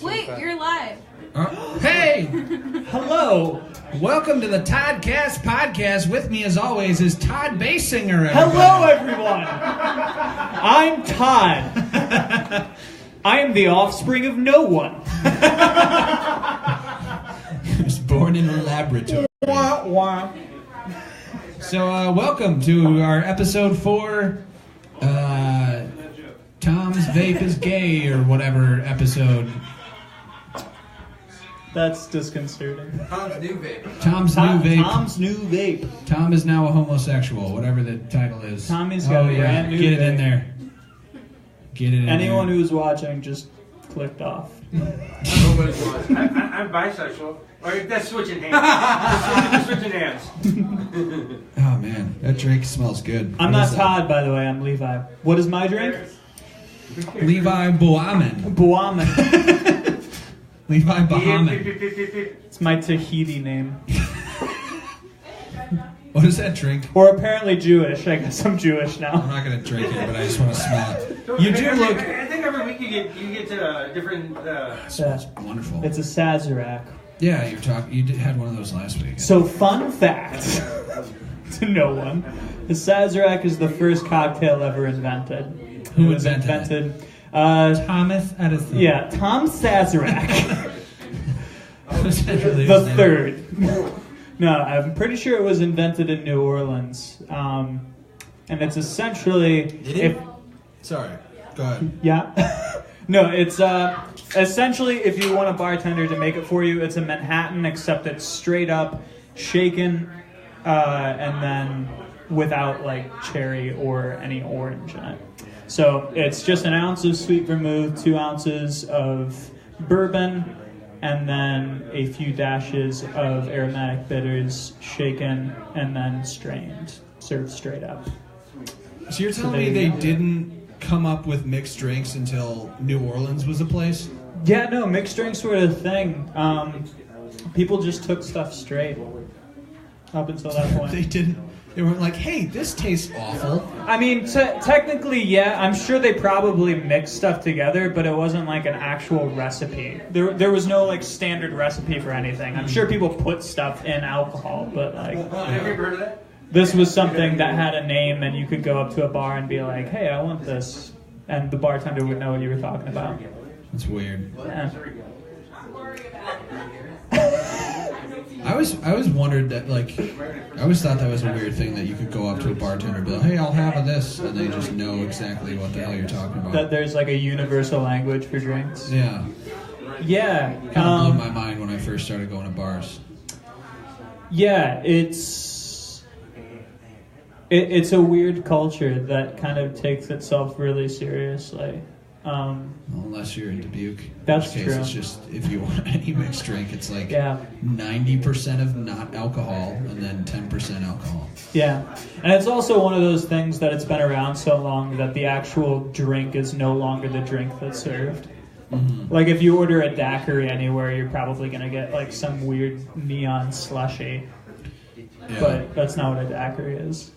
Wait, you're live. Hey! Hello! Welcome to the Toddcast podcast. With me, as always, is Todd Baysinger. Hello, everyone! I'm Todd. I am the offspring of no one. He was born in a laboratory. Wah, wah. So, welcome to our episode 4, Tom's Vape is Gay, or whatever episode. That's disconcerting. Tom's new vape. Tom's new vape. Tom's new vape. Tom is now a homosexual, whatever the title is. Tommy's got a brand new Get it in vape. there. Get it in Anyone there. who's watching just clicked off. Nobody's watching. I'm bisexual. Or that's switching hands. Switching hands. Oh, man. That drink smells good. I'm What not is that? Todd, by the way. I'm Levi. What is my drink? Levi Baughman. Baughman. Levi Baughman. It's my Tahiti name. What is that drink? Or apparently Jewish. I guess I'm Jewish I'm now. not going to drink it, but I just want to smell it. You do look... I think every week you get to different. Yeah. Wonderful. It's a Sazerac. Yeah, you had one of those last week. So, fun fact to no one: the Sazerac is the first cocktail ever invented. Who It was invented it? Thomas Edison. Yeah, Tom Sazerac, Essentially, the third. No, I'm pretty sure it was invented in New Orleans, and it's essentially Sorry, go ahead. Yeah. No, it's essentially, if you want a bartender to make it for you, it's a Manhattan, except it's straight up shaken, and then without like cherry or any orange in it. So it's just an ounce of sweet vermouth, 2 ounces of bourbon, and then a few dashes of aromatic bitters shaken and then strained, served straight up. So you're telling me they didn't come up with mixed drinks until New Orleans was a place? Yeah, no, mixed drinks were a thing. People just took stuff straight up until that point. They weren't like, hey, this tastes awful. I mean, technically, yeah, I'm sure they probably mixed stuff together, but it wasn't like an actual recipe. There was no like standard recipe for anything. I'm sure people put stuff in alcohol, but like... Have you heard of that? This was something that had a name, and you could go up to a bar and be like, hey, I want this. And the bartender would know what you were talking about. That's weird. Yeah. I always wondered that, like, I always thought that was a weird thing that you could go up to a bartender and be like, hey, I'll have this, and they just know exactly what the hell you're talking about. That there's like a universal language for drinks. Yeah. Yeah. Kind of blew my mind when I first started going to bars. Yeah, it's a weird culture that kind of takes itself really seriously. Well, unless you're in Dubuque. That's in which case true. It's just, if you want any mixed drink, it's like Yeah. 90% of not alcohol and then 10% alcohol. Yeah, and it's also one of those things that it's been around so long that the actual drink is no longer the drink that's served. Mm-hmm. Like if you order a daiquiri anywhere, you're probably going to get like some weird neon slushy. Yeah. But that's not what a daiquiri is.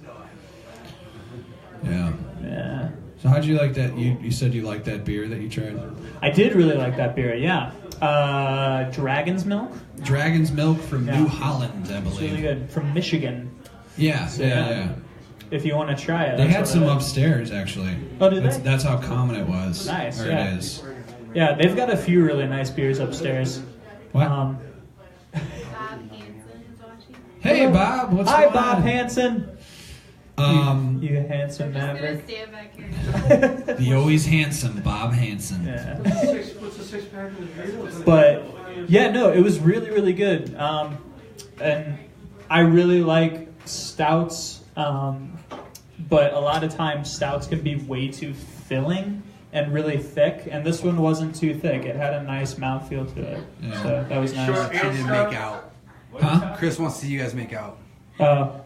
Yeah. Yeah. So how'd you like that? You said you liked that beer that you tried? I did really like that beer, yeah. Dragon's Milk. Dragon's Milk from Yeah. New Holland, I It's believe. really good. From Michigan. Yeah, So, yeah. If you want to try it. They that's had what some it is. upstairs, actually. Oh, did they? That's how common it was. Nice, Or yeah. it is. Yeah, they've got a few really nice beers upstairs. What? Bob Hansen is watching. Hey, Bob. What's Hi, going Bob on? Hansen. You handsome I'm gonna maverick. stand back here. The always handsome Bob Hansen. Yeah. What's the 6-pack of the beer? But yeah, no, it was really, really good. And I really like stouts. But a lot of times stouts can be way too filling and really thick, and this one wasn't too thick. It had a nice mouthfeel to it. Yeah. So that was nice. Short She didn't make out. Huh? Chris wants to see you guys make out. We're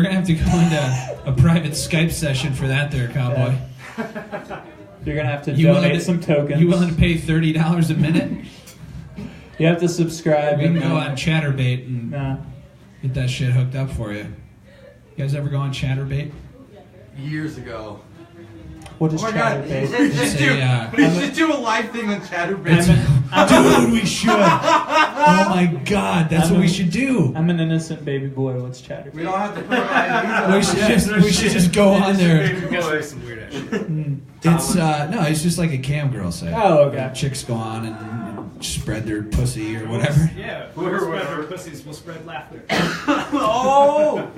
gonna have to go into a private Skype session for that, there, cowboy. You're gonna have to You willing donate to- some tokens. You willing to pay $30 a minute? You have to subscribe. We can and go on Chatterbait and Nah. get that shit hooked up for you. You guys ever go on Chatterbait? Years ago. What is Oh my God. Chatterbait? We should do a live thing on Chatterbait. Dude, we should. Oh my God, that's what we should do. I'm an innocent baby boy. What's Chatterbait? We don't have to put our IDs on. We should just go on there. Some weird ass shit. It's no, it's just like a cam girl site. Oh, okay. Chicks go on and spread their pussy or whatever. Yeah, whoever spread their pussies will spread laughter. Oh!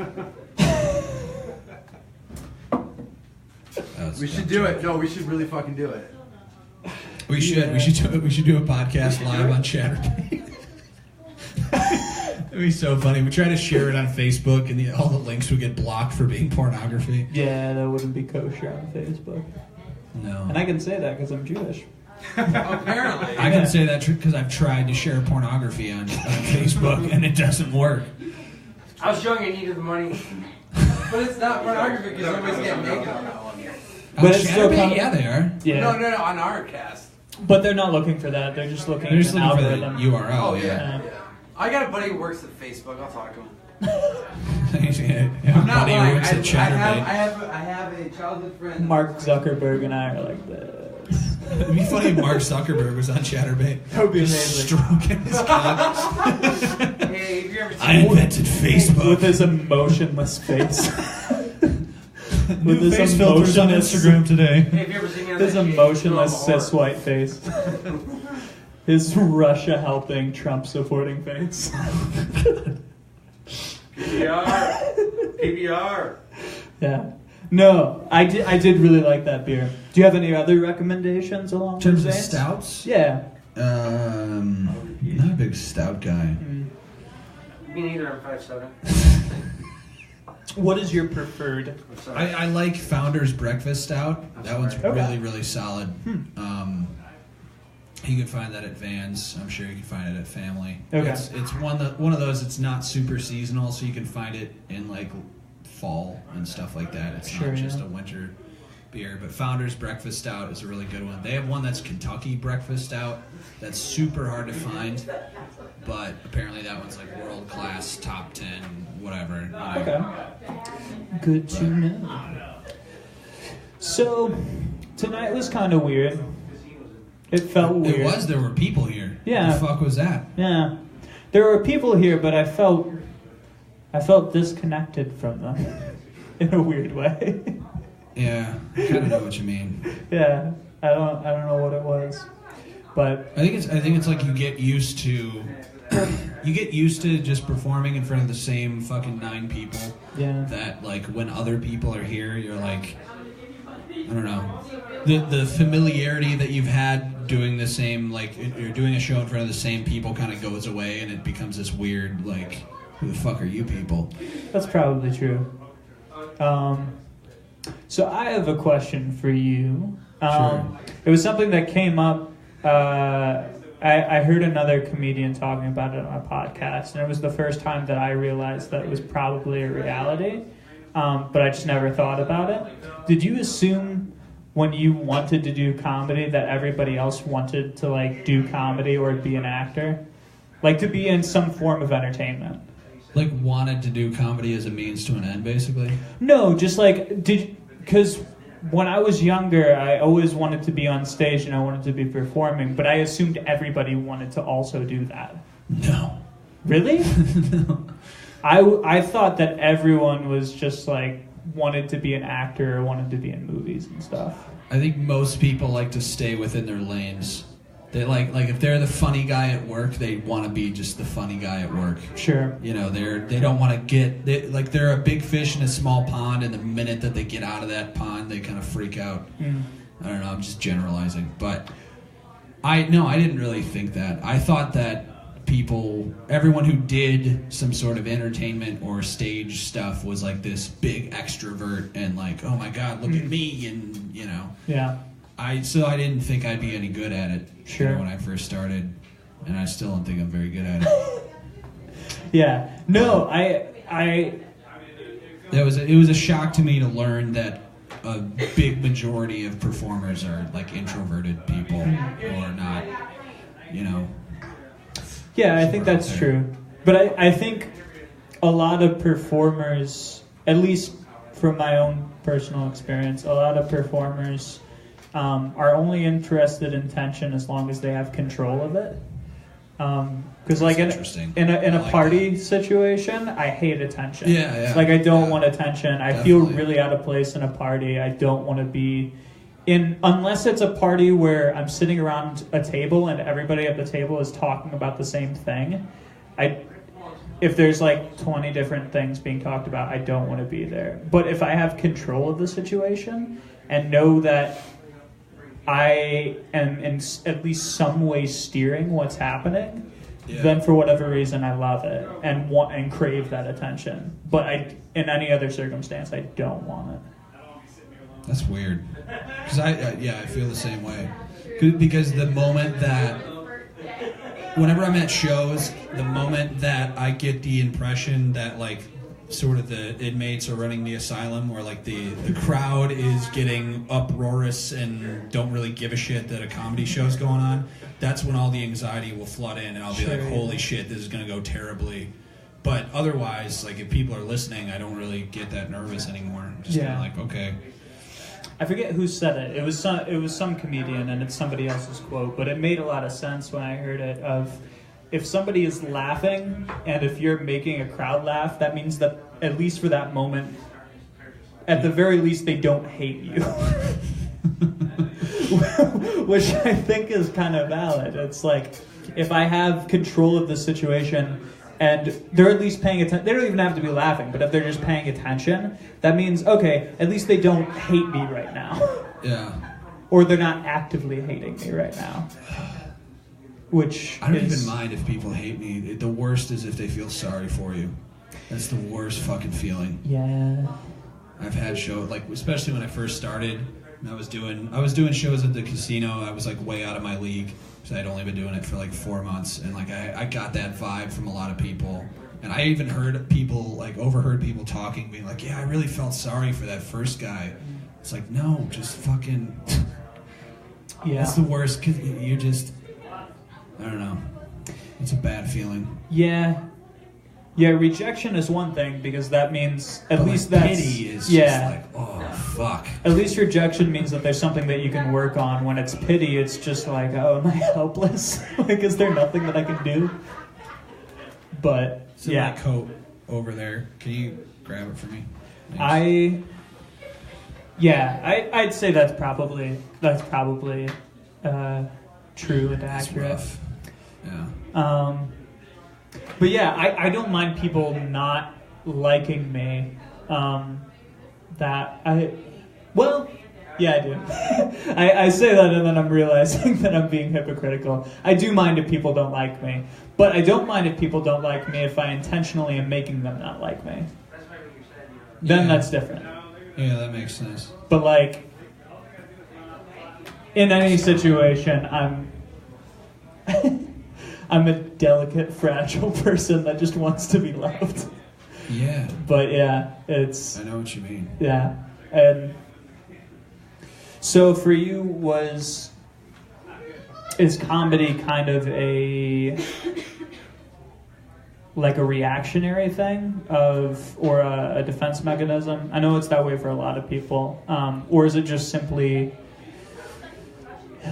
We should do it. No, we should really fucking do it. We should. We should do a podcast live on Chatterbait. It'd be so funny. We try to share it on Facebook, and all the links would get blocked for being pornography. Yeah, that wouldn't be kosher on Facebook. No. And I can say that because I'm Jewish. Apparently. I can say that because I've tried to share pornography on Facebook, and it doesn't work. I was young and needed the money. But it's not pornography because nobody's getting naked on that one. But it's still Chatterbait, yeah, they are. Yeah. No, on our cast. But they're not looking for that. They're just looking They're at just an looking for the algorithm. URL. Oh, yeah. yeah. I got a buddy who works at Facebook. I'll talk to him. I'm not lying. works at Chatterbait. I have a childhood friend. Mark Zuckerberg and I are like this. It'd be funny if Mark Zuckerberg was on Chatterbait. That would be Just amazing. stroking his cock. Hey, have you ever seen I invented Facebook. With his emotionless face. With his face filters on emotionless- Instagram today. Hey, have you ever seen His emotionless cis white face. His Russia helping, Trump supporting face. PBR. Yeah. No, I did really like that beer. Do you have any other recommendations along In terms those of veins? stouts, Yeah. not a big stout guy. Me neither, I'm 5'7". What is your preferred? I like Founder's Breakfast Stout. That one's Okay. really, really solid. You can find that at Vans. I'm sure you can find it at Family. Okay. It's one of those. It's not super seasonal, so you can find it in like fall and stuff like that. It's Sure, not just yeah. a winter beer. But Founder's Breakfast Stout is a really good one. They have one that's Kentucky Breakfast Stout. That's super hard to find, but apparently that one's like world class, top 10, whatever. You know. Okay. Good to know. So, tonight was kind of weird. It felt weird. It was. There were people here. Yeah. What the fuck was that? Yeah. There were people here, but I felt disconnected from them in a weird way. Yeah, I kind of know what you mean. Yeah. I don't know what it was. But I think it's like you get used to just performing in front of the same fucking 9 people. yeah. That like when other people are here, you're like, I don't know, the familiarity that you've had doing the same, like you're doing a show in front of the same people kind of goes away, and it becomes this weird like, who the fuck are you people? That's probably true. So I have a question for you. Sure. It was something that came up. I heard another comedian talking about it on a podcast, and it was the first time that I realized that it was probably a reality, but I just never thought about it. Did you assume when you wanted to do comedy that everybody else wanted to like do comedy or be an actor? Like to be in some form of entertainment? Like wanted to do comedy as a means to an end, basically. No, just like, because when I was younger, I always wanted to be on stage and I wanted to be performing, but I assumed everybody wanted to also do that. No. Really? No. I thought that everyone was just like wanted to be an actor or wanted to be in movies and stuff. I think most people like to stay within their lanes. They like if they're the funny guy at work, they want to be just the funny guy at work. Sure. You know, they don't want to they're a big fish in a small pond, and the minute that they get out of that pond, they kind of freak out. I don't know, I'm just generalizing, but I didn't really think that. I thought that everyone who did some sort of entertainment or stage stuff was like this big extrovert and like, oh my God, look at me, and you know. Yeah. So I didn't think I'd be any good at it. Sure. You know, when I first started, and I still don't think I'm very good at it. Yeah. No, It was a shock to me to learn that a big majority of performers are like introverted people or not, you know. Yeah, I think that's true. But I think a lot of performers, at least from my own personal experience, a lot of performers are only interested in tension as long as they have control of it. Because like in a party situation, I hate attention. Yeah. Like I don't want attention. I Definitely. feel really out of place in a party. I don't want to be in, unless it's a party where I'm sitting around a table and everybody at the table is talking about the same thing. If there's like 20 different things being talked about, I don't want to be there. But if I have control of the situation and know that I am in at least some way steering what's happening, then for whatever reason I love it and want and crave that attention. But in any other circumstance, I don't want it. That's weird. Because I feel the same way. Because the moment that, whenever I'm at shows, the moment that I get the impression that like sort of the inmates are running the asylum, or like the crowd is getting uproarious and don't really give a shit that a comedy show's going on, that's when all the anxiety will flood in, and I'll be like, holy shit, this is going to go terribly. But otherwise, like if people are listening, I don't really get that nervous anymore. I'm just kind of like, okay. I forget who said it. It was some comedian, and it's somebody else's quote, but it made a lot of sense when I heard it. Of if somebody is laughing, and if you're making a crowd laugh, that means that at least for that moment, at the very least, they don't hate you, which I think is kind of valid. It's like if I have control of the situation. And they're at least paying attention. They don't even have to be laughing, but if they're just paying attention, that means, okay, at least they don't hate me right now. Yeah. Or they're not actively hating me right now. Which I don't even mind if people hate me. The worst is if they feel sorry for you. That's the worst fucking feeling. Yeah. I've had shows, like, especially when I first started, and I was doing shows at the casino. I was like way out of my league. So I'd only been doing it for like 4 months, and like I got that vibe from a lot of people, and I even overheard people talking, being like, "Yeah, I really felt sorry for that first guy." It's like, no, just fucking. Yeah. It's the worst because you just, I don't know. It's a bad feeling. Yeah. Yeah, rejection is one thing because that means at least like, that's pity is just like, oh fuck. At least rejection means that there's something that you can work on. When it's pity, it's just like, oh, am I helpless? Like, is there nothing that I can do? But it's in my coat over there. Can you grab it for me? Thanks. I'd say that's probably true and accurate. Rough. Yeah. But yeah, I don't mind people not liking me. I do. I say that and then I'm realizing that I'm being hypocritical. I do mind if people don't like me. But I don't mind if people don't like me if I intentionally am making them not like me. Then that's different. Yeah, that makes sense. But like, in any situation, I'm a delicate, fragile person that just wants to be loved. Yeah. But yeah, it's... I know what you mean. Yeah. And so for you, is comedy kind of a reactionary thing or a defense mechanism? I know it's that way for a lot of people. Or is it just simply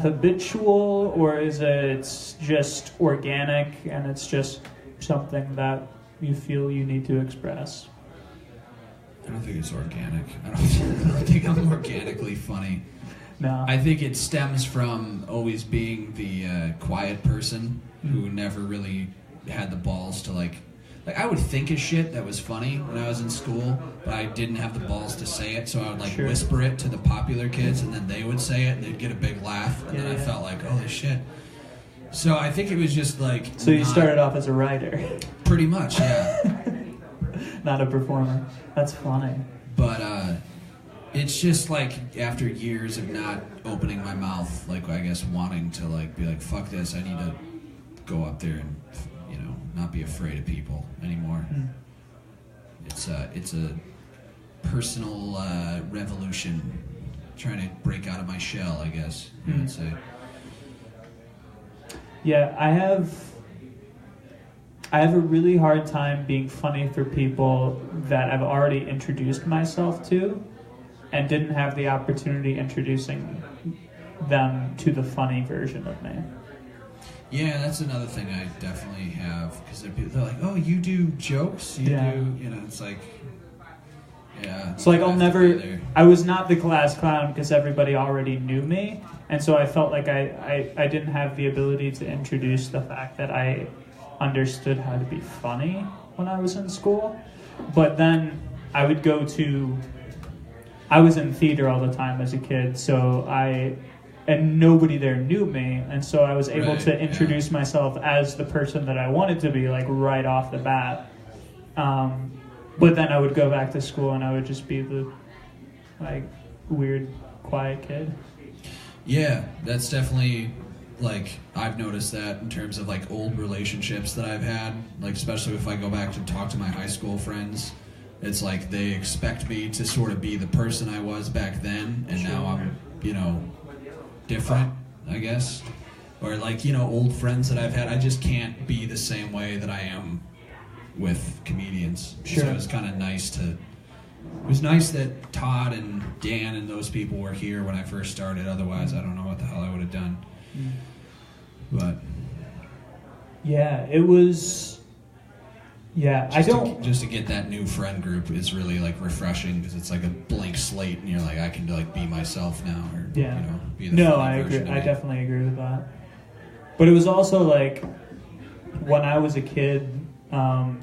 habitual, or is it just organic and it's just something that you feel you need to express? I don't think it's organic. I don't think I'm organically funny. No. I think it stems from always being the quiet person who never really had the balls to like I would think of shit that was funny when I was in school, but I didn't have the balls to say it, so I would whisper it to the popular kids, and then they would say it, and they'd get a big laugh, and then I felt like, holy shit. So I think it was just like... So you started off as a writer? Pretty much, yeah. Not a performer. That's funny. But it's just like after years of not opening my mouth, like I guess wanting to like be like, fuck this, I need to go up there and not be afraid of people anymore. It's a personal revolution, trying to break out of my shell, I guess you would say. Yeah, I I have a really hard time being funny for people that I've already introduced myself to and didn't have the opportunity introducing them to the funny version of me. Yeah, that's another thing I definitely have, because they're like, oh, you do jokes? You do, it's like, yeah. So like I was not the class clown because everybody already knew me, and so I felt like I didn't have the ability to introduce the fact that I understood how to be funny when I was in school. But then I would I was in theater all the time as a kid, and nobody there knew me, and so I was able to introduce myself as the person that I wanted to be, like, right off the bat. But then I would go back to school and I would just be the, like, weird, quiet kid. Yeah, that's definitely, like, I've noticed that in terms of, like, old relationships that I've had, like, especially if I go back to talk to my high school friends. It's like they expect me to sort of be the person I was back then, and now I'm, different, I guess. Or like, old friends that I've had, I just can't be the same way that I am with comedians. Sure. So it's kind of nice it was nice that Todd and Dan and those people were here when I first started. Otherwise, I don't know what the hell I would have done. But yeah, it was. Yeah, just to get that new friend group is really, like, refreshing, because it's like a blank slate, and you're like, I can, like, be myself now, or be the I agree. I definitely agree with that. But it was also like when I was a kid, I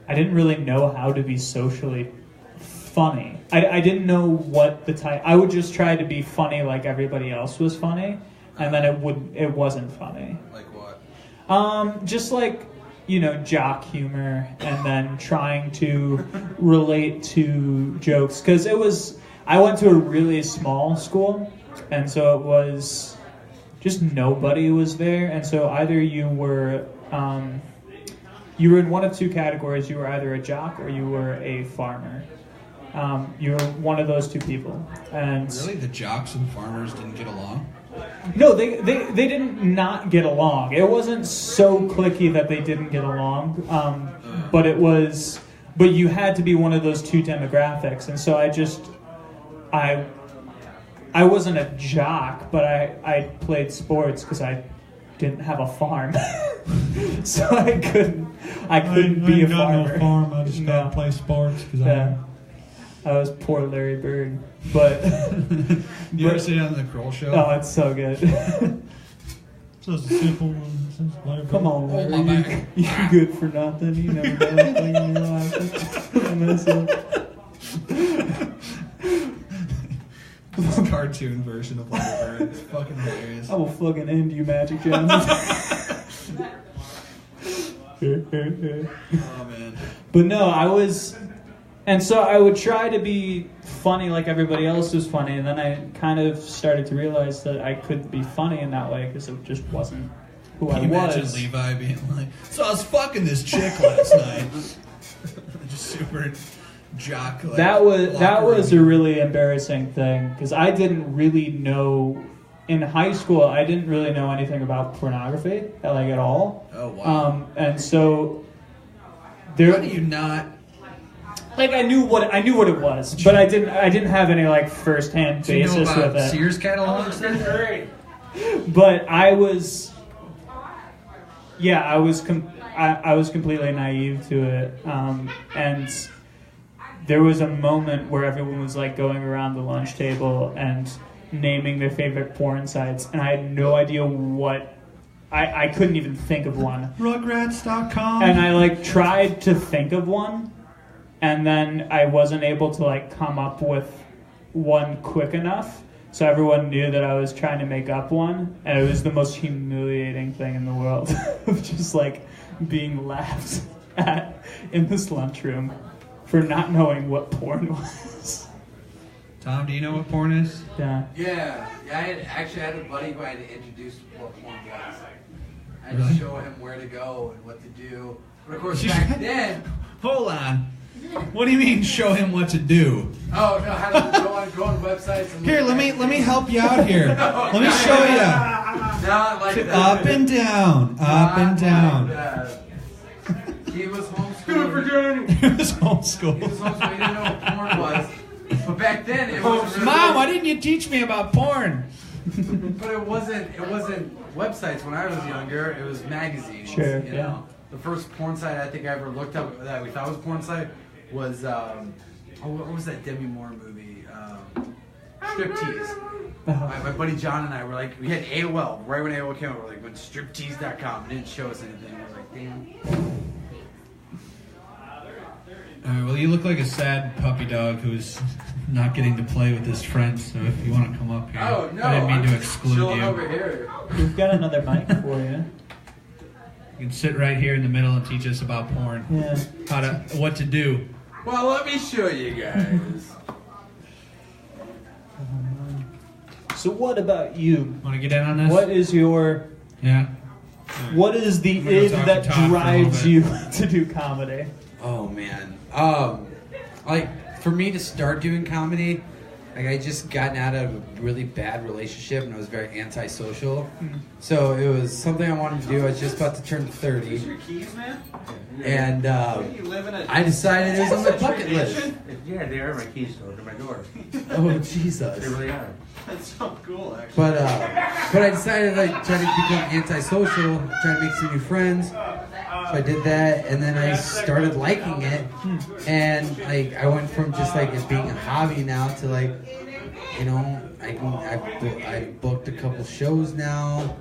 didn't really know how to be socially funny. I didn't know what the type. I would just try to be funny like everybody else was funny, and then it wasn't funny. Like what? Just like, jock humor, and then trying to relate to jokes. Because I went to a really small school, and so it was just nobody was there. And so either you were in one of two categories. You were either a jock or you were a farmer. You were one of those two people. And really, the jocks and farmers didn't get along? No, they didn't not get along. It wasn't so cliquey that they didn't get along, but you had to be one of those two demographics, and so I wasn't a jock, but I played sports because I didn't have a farm, so I couldn't be a farmer. No farm. I just gotta play sports because I was poor Larry Bird, but you ever see it on the Kroll Show? Oh, it's so good. So it's a simple one. Come on, Larry. You're good for nothing. You never done anything in your life. This cartoon version of Larry Bird is fucking hilarious. I will fucking end you, Magic Johnson. Oh man. But no, I was. And so I would try to be funny like everybody else was funny, and then I kind of started to realize that I couldn't be funny in that way because it just wasn't who I was. Can you imagine Levi being like, so I was fucking this chick last night. Just super jock. Like, that was a really embarrassing thing because I didn't really know, in high school, I didn't really know anything about pornography, like at all. Oh, wow. And so there. How do you not... Like I knew what it was, but I didn't have any like first-hand basis with it. Sears catalogs then? But I was completely naive to it, and there was a moment where everyone was like going around the lunch table and naming their favorite porn sites, and I had no idea what. I couldn't even think of one. Rugrats.com. And I like tried to think of one. And then I wasn't able to like come up with one quick enough, so everyone knew that I was trying to make up one, and it was the most humiliating thing in the world of just like being laughed at in this lunchroom for not knowing what porn was. Tom, do you know what porn is? Yeah. Yeah. I had a buddy who I had to introduce what porn was. I had Really? to show him where to go and what to do. But of course, back then. Hold on. What do you mean, show him what to do? Oh no! How to go on websites? And Here, let me help you out here. Let me show you. Not like that. Up and down, up and down. Like that. He was homeschooled. Do it for Johnny. It was He homeschooled. was homeschooled. He didn't know what porn was. But back then, it was really Mom, why didn't you teach me about porn? But it wasn't websites when I was younger. It was magazines. Sure, You know? The first porn site I think I ever looked up that we thought was a porn site was what was that Demi Moore movie? Striptease. My buddy John and I were like, we had AOL right when AOL came out. We were like, went to striptease.com. It didn't show us anything. We were like, damn. All right, well, you look like a sad puppy dog who's not getting to play with his friends. So if you want to come up here, Oh no! I didn't mean I'm to just exclude chilling you. over here. We've got another mic for you. You can sit right here in the middle and teach us about porn. Yeah. What to do. Well, let me show you guys. So what about you? Want to get in on this? What is your... Yeah. What is the I'm gonna id talk to that Todd for a drives little you to do comedy? Oh man, like for me to start doing comedy, like I just gotten out of a really bad relationship and I was very antisocial. So it was something I wanted to do. I was just about to turn 30, Your keys, man? and You live in a I decided it was on my bucket list. Yeah, they are my keys to my door. Oh They Jesus! really are. That's so cool, actually. But I decided like try to become antisocial, try to make some new friends. So I did that, and then I started liking it, and like I went from just like it being a hobby now to like, you know, I booked a couple shows now,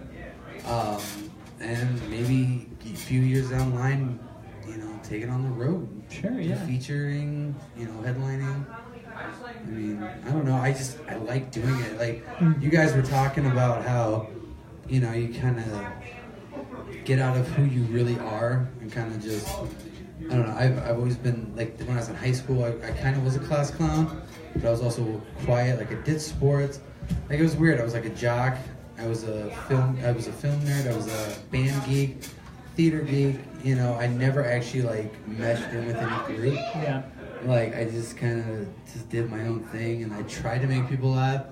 and maybe a few years down the line, you know, take it on the road. Sure, yeah. Featuring, you know, headlining. I mean, I don't know. I like doing it. Like you guys were talking about how, you know, you kind of get out of who you really are and kind of just, I don't know. I've always been like when I was in high school, I kind of was a class clown, but I was also quiet. Like I did sports. Like it was weird. I was like a jock. I was a film nerd. I was a band geek, theater geek. You know, I never actually like meshed in with any group. Yeah. Like I just kind of just did my own thing, and I tried to make people laugh,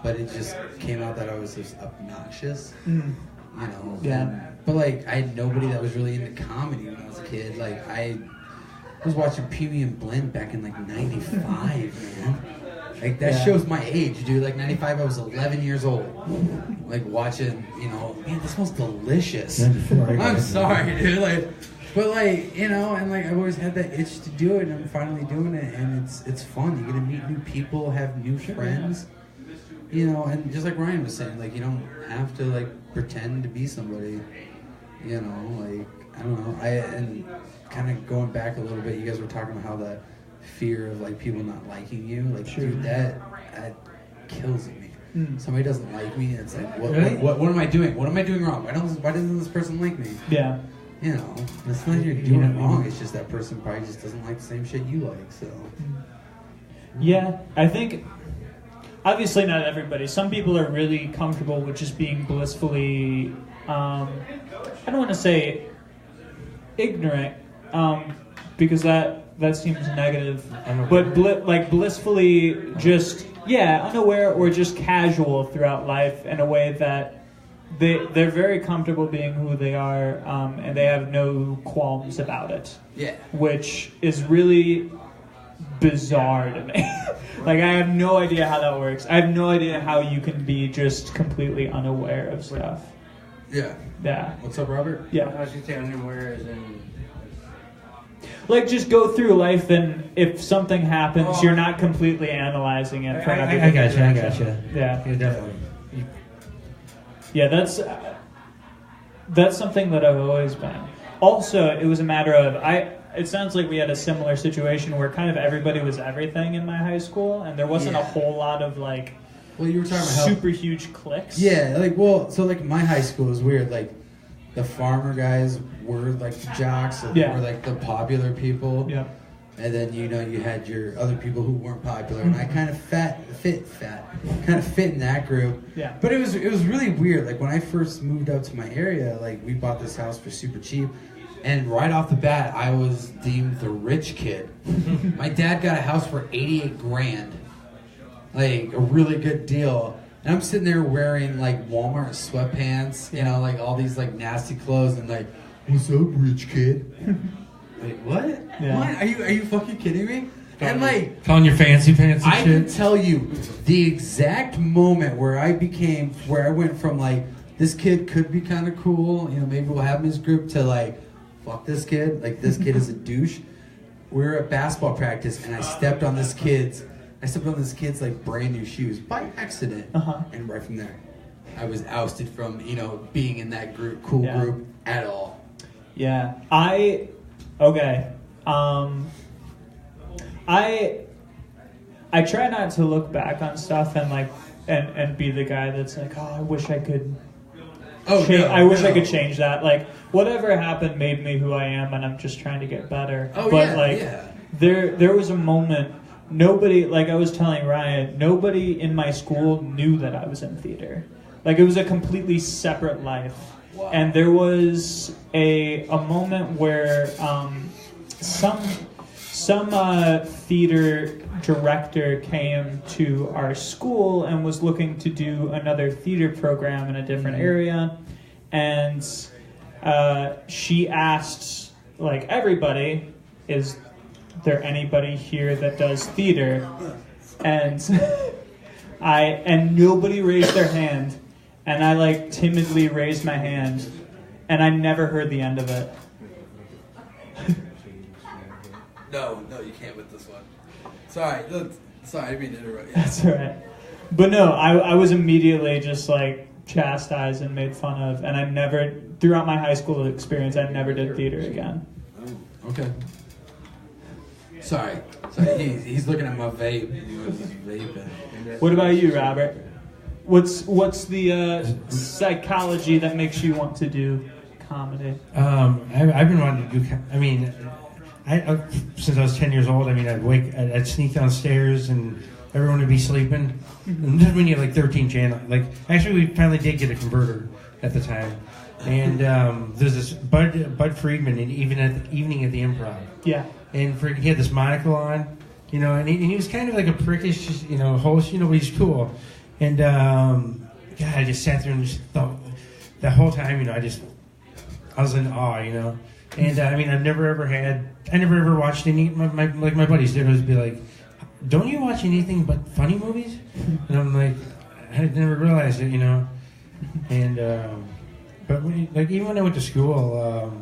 but it just came out that I was just obnoxious. You know. Yeah. But like I had nobody that was really into comedy when I was a kid. Like I was watching Pee Wee and Blend back in like '95, man. Like that shows my age, dude. Like '95, I was 11 years old. Like watching, you know, man, this smells delicious. I'm sorry, dude. Like, but like, you know, and like I've always had that itch to do it, and I'm finally doing it, and it's fun. You get to meet new people, have new friends, you know, and just like Ryan was saying, like you don't have to like pretend to be somebody, you know. Like I don't know. And kind of going back a little bit, you guys were talking about how that fear of like people not liking you, like dude, that kills me. Somebody doesn't like me, and it's like, what am I doing? What am I doing wrong? Why doesn't this person like me? Yeah. You know, it's not that you're doing it wrong. It's just that person probably just doesn't like the same shit you like. So. Yeah, I think obviously not everybody. Some people are really comfortable with just being blissfully. I don't want to say ignorant, because that seems negative. But blissfully just unaware or just casual throughout life in a way that they're very comfortable being who they are, and they have no qualms about it. Yeah. Which is really bizarre to me. Like I have no idea how that works. I have no idea how you can be just completely unaware of stuff. Yeah. Yeah. What's up, Robert? I Yeah. was going to say unaware as in... Like just go through life, and if something happens, you're not completely analyzing it from every I different gotcha. direction. Yeah. Yeah, definitely. Yeah, that's something that I've always been. Also, it was a matter of it sounds like we had a similar situation where kind of everybody was everything in my high school, and there wasn't a whole lot of like Well, you were talking about super huge cliques. Yeah, so my high school was weird. Like the farmer guys were like the jocks, so they were like the popular people. Yeah. And then you had your other people who weren't popular, and I kind of fit in that group. Yeah. But it was really weird. Like when I first moved out to my area, like we bought this house for super cheap, and right off the bat, I was deemed the rich kid. My dad got a house for $88,000, like a really good deal. And I'm sitting there wearing like Walmart sweatpants, you know, like all these like nasty clothes, and like, what's up, rich kid? Like, what? Yeah. What? Are you fucking kidding me? And like, Calling your fancy pants and I shit. can tell you the exact moment where I went from like, this kid could be kind of cool, you know, maybe we'll have him in his group, to like, fuck this kid, like this kid is a douche. We were at basketball practice, and I stepped on this kid's like brand new shoes by accident, and right from there, I was ousted from, you know, being in that group at all. Yeah, I try not to look back on stuff and like and be the guy that's like, oh, I wish I could. I wish I could change that. Like, whatever happened made me who I am, and I'm just trying to get better. There was a moment. Nobody, like I was telling Ryan, nobody in my school knew that I was in theater. Like, it was a completely separate life. Wow. And there was a moment where some theater director came to our school and was looking to do another theater program in a different area, and she asked, like, everybody, is there anybody here that does theater? And nobody raised their hand, and I like timidly raised my hand, and I never heard the end of it. No, you can't with this one. Sorry, I didn't mean to interrupt you. That's all right. But no, I was immediately just like chastised and made fun of, and I never, throughout my high school experience, I never did theater again. Oh, okay. Sorry, he's looking at my vape. He was vaping. What about you, Robert? What's the psychology that makes you want to do comedy? I've been wanting to do. I mean, since I was 10 years old. I mean, I'd sneak downstairs and everyone would be sleeping. And just when you have like 13 channels, like actually we finally did get a converter at the time. And there's this Bud Friedman in Evening at the Improv. Yeah. And he had this monocle on, you know, and he was kind of like a prickish, you know, host, you know, but he's cool. And God, I just sat there and just thought the whole time, you know, I was in awe, you know. And I mean, I never ever watched any. My buddies did always be like, "Don't you watch anything but funny movies?" And I'm like, I never realized it, you know. And but even when I went to school,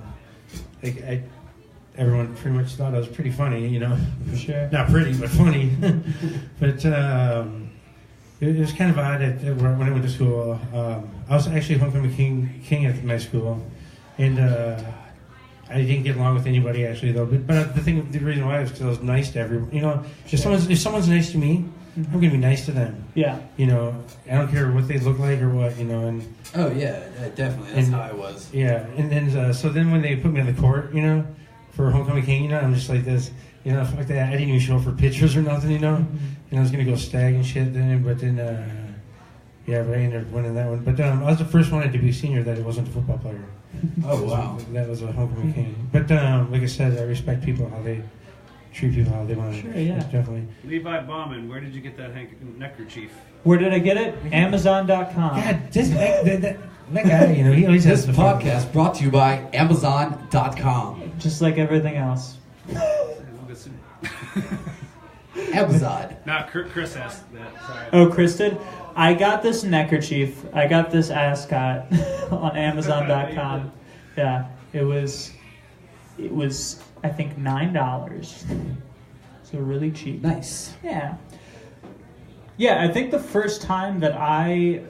everyone pretty much thought I was pretty funny, you know. For sure. Not pretty, but funny. But it was kind of odd when I went to school. I was actually homecoming king at my school, and I didn't get along with anybody actually though. But the reason why was because I was nice to everyone. You know, if someone's nice to me, I'm gonna be nice to them. Yeah. You know, I don't care what they look like or what, you know. And oh yeah, definitely. That's how I was. Yeah, and then so then when they put me on the court, you know, for homecoming king, you know, I'm just like this. You know, fuck that. I didn't even show up for pictures or nothing, you know. And I was gonna go stag and shit then, but then yeah, but I ended up winning that one. But I was the first one at Dubuque Senior that it wasn't a football player. Oh wow, that was a homecoming king. But like I said, I respect people how they treat people how they want to. Sure, yeah, definitely. Levi Baughman, where did you get that neckerchief? Where did I get it? Amazon.com. God, that guy, you know, he always has this podcast brought to you by Amazon.com. Just like everything else. Amazon. No, Chris asked that. Sorry. Oh, Chris did? I got this neckerchief. I got this ascot on Amazon.com. Yeah, it was I think $9. So really cheap. Nice. Yeah. Yeah, I think the first time that I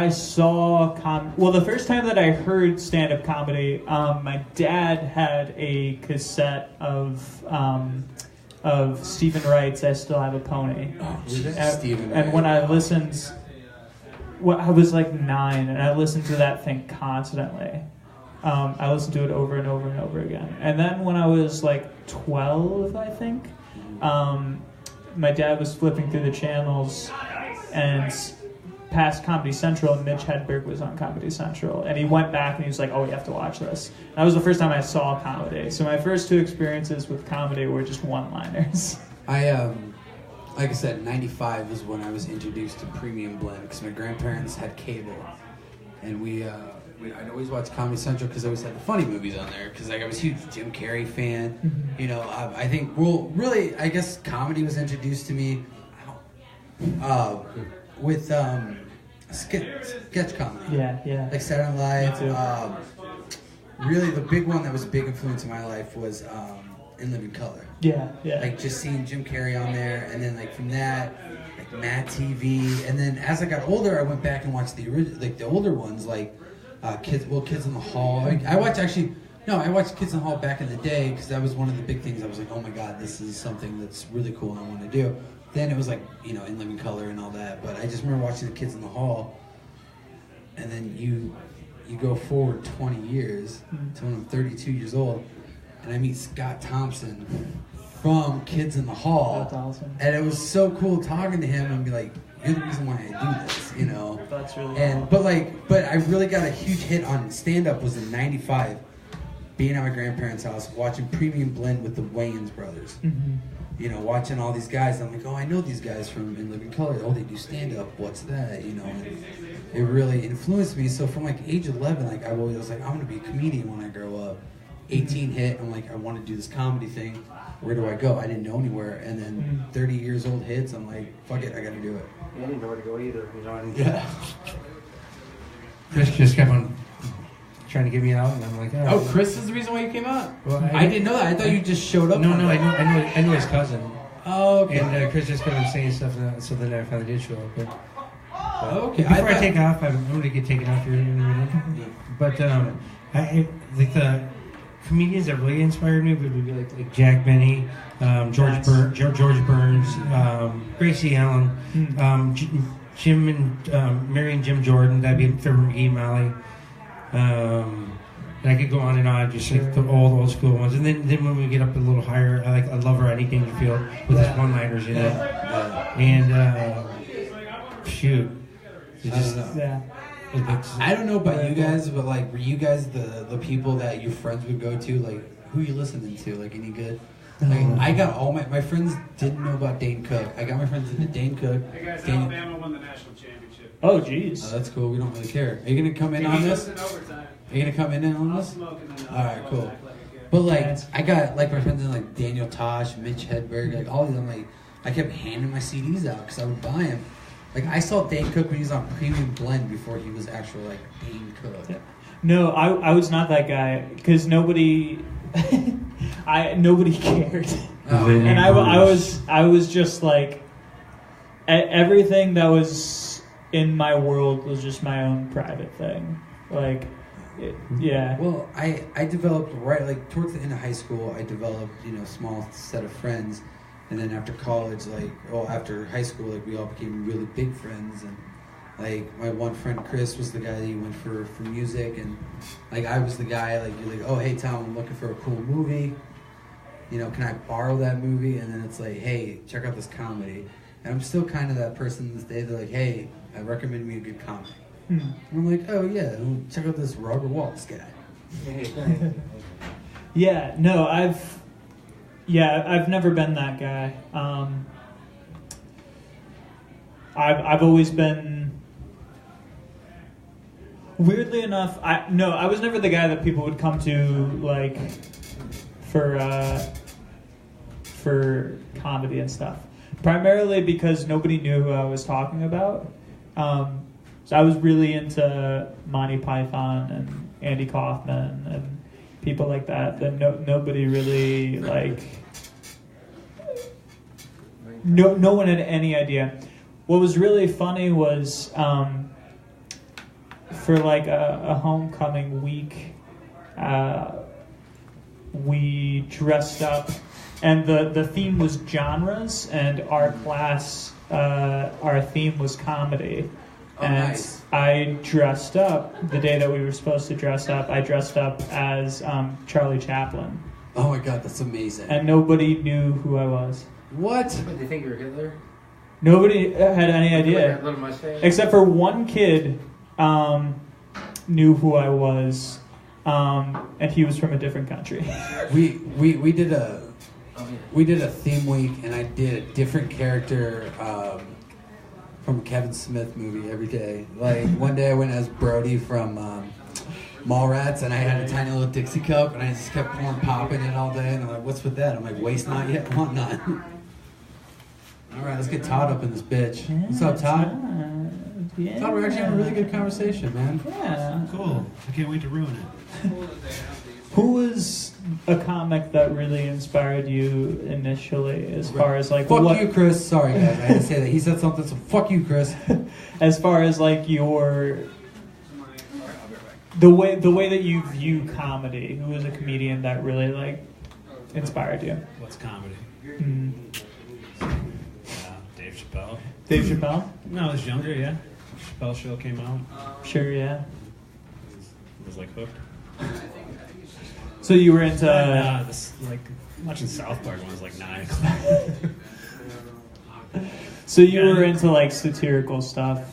saw the first time that I heard stand-up comedy, my dad had a cassette of Stephen Wright's "I Still Have a Pony." Oh, and when I listened, I was like 9, and I listened to that thing constantly. I listened to it over and over and over again. And then when I was like 12, I think, my dad was flipping through the channels and past Comedy Central, and Mitch Hedberg was on Comedy Central. And he went back and he was like, oh, you have to watch this. And that was the first time I saw comedy. So my first 2 experiences with comedy were just one-liners. I like I said, 95 was when I was introduced to Premium Blend because my grandparents had cable, and I'd always watch Comedy Central because I always had the funny movies on there because like I was a huge Jim Carrey fan. You know, I think really I guess comedy was introduced to me with sketch comedy. Yeah. Like Saturday Night Me too. Live. Really, the big one that was a big influence in my life was In Living Color. Yeah. Like just seeing Jim Carrey on there, and then like from that, like Mad TV, and then as I got older, I went back and watched the older ones, like Kids in the Hall. I watched Kids in the Hall back in the day because that was one of the big things. I was like, oh my god, this is something that's really cool and I want to do. Then it was like, you know, In Living Color and all that. But I just remember watching the Kids in the Hall, and then you go forward 20 years to when I'm 32 years old, and I meet Scott Thompson from Kids in the Hall. That's awesome. And it was so cool talking to him and be like, you're the reason why I do this, you know? That's really cool. But I really got a huge hit on stand-up was in 95, being at my grandparents' house, watching Premium Blend with the Wayans brothers. You know, watching all these guys. I'm like, oh, I know these guys from In Living Color. Oh, they do stand-up. What's that? You know, and it really influenced me. So from like age 11, like I was like, I'm going to be a comedian when I grow up. 18 hit, I'm like, I want to do this comedy thing. Where do I go? I didn't know anywhere. And then 30 years old hits, I'm like, fuck it, I got to do it. I didn't know where to go either. You know. Yeah. Chris just kept on trying to get me out, and I'm like, Oh, Chris is the reason why you came out? Well, I didn't know that. I thought you just showed up. No, I know his cousin. Oh, okay. And Chris just kept on saying stuff, so then I finally did show up. But okay. Before I take off, I'm going to get taken off here in a minute. But I like the comedians that really inspired me would be like Jack Benny, George Burns, Gracie Allen, Jim and Mary and Jim Jordan. That'd be Fibber McGee, Molly. And I could go on and on, just like the old school ones. And then when we get up a little higher, I love her anything you feel with his one-liners in it. And shoot, I don't know about you guys, but like, were you guys the people that your friends would go to? Like, who are you listening to? Like, any good? Like, I got all my friends didn't know about Dane Cook. I got my friends into Dane Cook. Hey guys, Alabama won the national championship. Oh, jeez. Oh, that's cool. We don't really care. Are you gonna come in on this? Are you gonna come in on this? All right, cool. But like, I got like my friends in like Daniel Tosh, Mitch Hedberg, like all of them. Like, I kept handing my CDs out because I would buy them. Like, I saw Dane Cook when he was on Premium Blend before he was actual like Dane Cook. Yeah. No, I was not that guy because nobody cared. Oh, And I was just like, everything that was in my world was just my own private thing. Like, yeah. Well, I developed like towards the end of high school, I developed, you know, a small set of friends. And then after college, after high school, like we all became really big friends. And like my one friend Chris was the guy that you went for music, and like I was the guy like you're like, oh hey Tom, I'm looking for a cool movie. You know, can I borrow that movie? And then it's like, hey, check out this comedy. And I'm still kind of that person to this day. They're like, hey, I recommend me a good comedy. And I'm like, oh yeah, well, check out this Robert Wallace guy. Yeah. No, I've never been that guy. I've always been, weirdly enough, I was never the guy that people would come to like for comedy and stuff. Primarily because nobody knew who I was talking about. So I was really into Monty Python and Andy Coffman and people like that nobody really like. No one had any idea. What was really funny was for like a homecoming week, we dressed up, and the theme was genres, and our class, our theme was comedy. Oh, and nice. I dressed up the day that we were supposed to dress up. I dressed up as Charlie Chaplin. Oh my god, that's amazing. And nobody knew who I was. What? Did they think you were Hitler? Nobody had any idea. Like little mustache? Except for one kid knew who I was, and he was from a different country. We did we did a theme week, and I did a different character from a Kevin Smith movie every day. Like, one day I went as Brody from Mallrats, and I had a tiny little Dixie cup, and I just kept pouring pop in it all day, and I'm like, what's with that? I'm like, waste not yet, want none. All right, let's get Todd up in this bitch. What's up, Todd? Yeah. Todd, we're actually having a really good conversation, man. Yeah. Cool. I can't wait to ruin it. Who was a comic that really inspired you initially, as far as like Fuck you, Chris. Sorry, guys, I had to say that. He said something, so fuck you, Chris. As far as like your the way that you view comedy, who was a comedian that really like inspired you? What's comedy? Dave Chappelle. Dave Chappelle? No, I was younger, yeah. Chappelle show came out. Sure, yeah. I was like hooked. So you were into this, like watching South Park when I was like 9 o'clock. So you were into like satirical stuff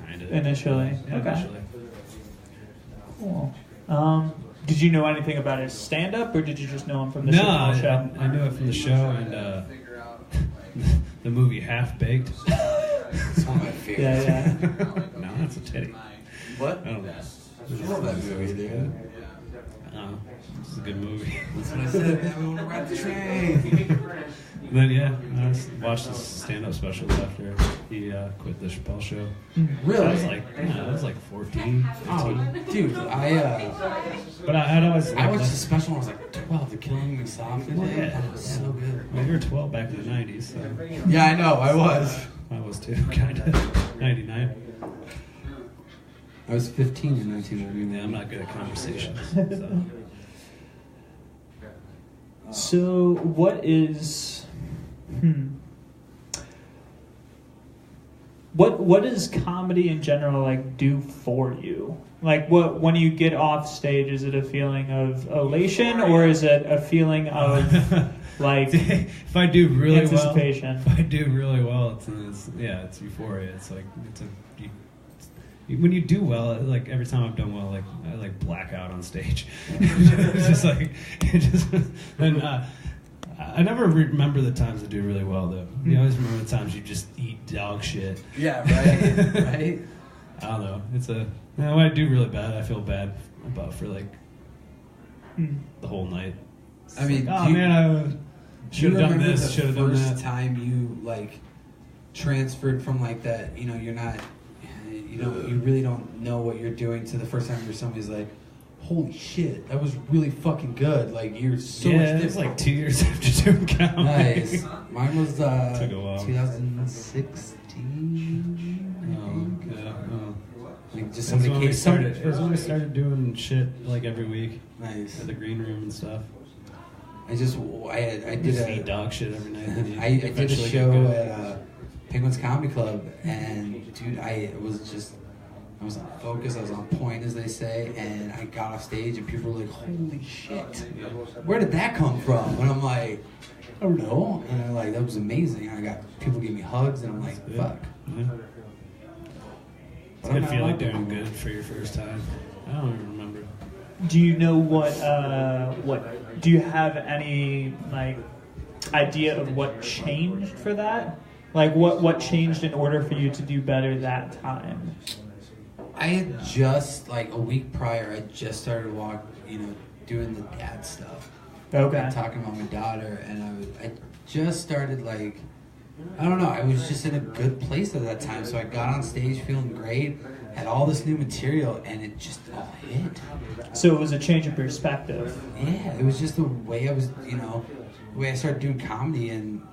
Kind of. initially. Yeah, Okay. initially. Cool. Did you know anything about his stand-up, or did you just know him from the Chappelle show? I knew it from the show and the movie Half Baked. It's one of my favorites. Yeah. No, that's a titty. What? I don't know. I love that movie, dude. It's a good movie. That's what I said, man. We want to ride the train. Then yeah, I watched his stand-up special after he quit the Chappelle show. Really? I was like 14, 15. Oh, dude, But I'd always I watched the special when I was like 12, The Killing Me Softly. Well, yeah. That was so good. Well, you were 12 back in the 90s, so Yeah, I know, I was. I was too, kind of. 99. I was 15 in 1999. Yeah, I'm not good at conversations. So. So what is what does comedy in general like do for you? Like what when you get off stage, is it a feeling of elation, or is it a feeling of like if I do really anticipation? well, it's euphoria. It's like when you do well, like every time I've done well, like I like black out on stage. It's just like and I never remember the times I do really well though. You always remember the times you just eat dog shit. Yeah, right. Right. I don't know. When I do really bad, I feel bad about for like the whole night. It's I mean, like, I should have done this. Should have done that. First time you like transferred from like that, you know, you're not, you really don't know what you're doing, to the first time where somebody's like, holy shit, that was really fucking good. Like, you're so much different. It was like 2 years after doing comedy. Nice. Mine was Took a while. 2016. Yeah. Like, just It was somebody when came. we started. It was when we started doing shit like every week Nice. at the green room and stuff. I did Just eat dog shit every night. And I did a eventually show get good. at Penguins Comedy Club, and dude, I was on focus, I was on point, as they say, and I got off stage and people were like, holy shit, where did that come from? And I'm like, I don't know. And they're like, that was amazing. And I got people give me hugs, and I'm like, fuck. Yeah. It's a good feeling doing good for your first time. I don't even remember. Do you know what do you have any like idea of what changed for that? Like what changed in order for you to do better that time? I had just, like, a week prior, I just started doing the dad stuff. Okay. Like, talking about my daughter, and I just started, like, I don't know, I was just in a good place at that time, so I got on stage feeling great, had all this new material, and it just all hit. So it was a change of perspective. Yeah, it was just the way I was, the way I started doing comedy, and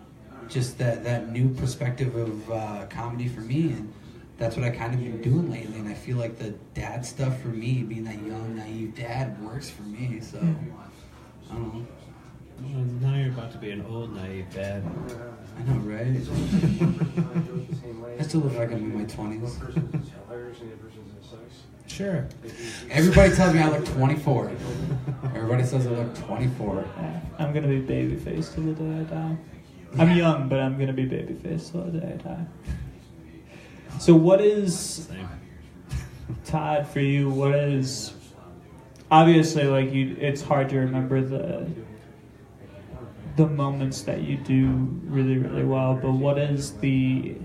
just that new perspective of comedy for me, and that's what I kind of been doing lately, and I feel like the dad stuff for me, being that young, naive dad, works for me, so, I don't know. Well, now you're about to be an old, naive dad. I know, right? I still look like I'm in my 20s. Sure. Everybody tells me I look 24. Everybody says I look 24. I'm gonna be babyface till the day I die. I'm young, but I'm gonna be babyface till the day I die. So what is, Todd, for you, what is, obviously, like, it's hard to remember the the moments that you do really, really well, but what is the...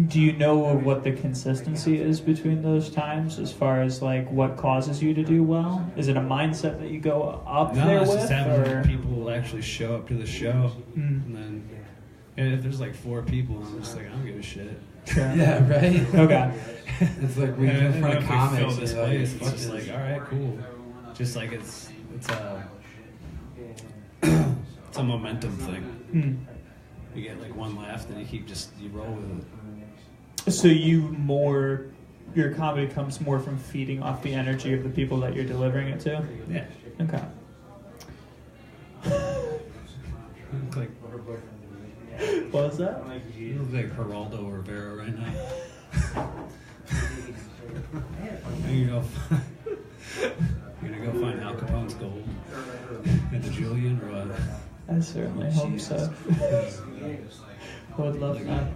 Do you know what the consistency is between those times as far as like what causes you to do well? Is it a mindset that you go up No, there it's with? just having Or? people actually show up to the show. And then if there's like 4 people, I'm just like, I don't give a shit. Sure. Yeah, right. Okay. It's like we in front of if we comics. fill this you're place, like, it's just like, all right, cool. Just like it's a momentum thing. You get like one laugh, then you roll with it. So your comedy comes more from feeding off the energy of the people that you're delivering it to? Yeah. Okay. Like, What was that? you look like Geraldo Rivera right now. You know, you're gonna go find Al Capone's gold at the Julian or what? I certainly hope so. I would love that.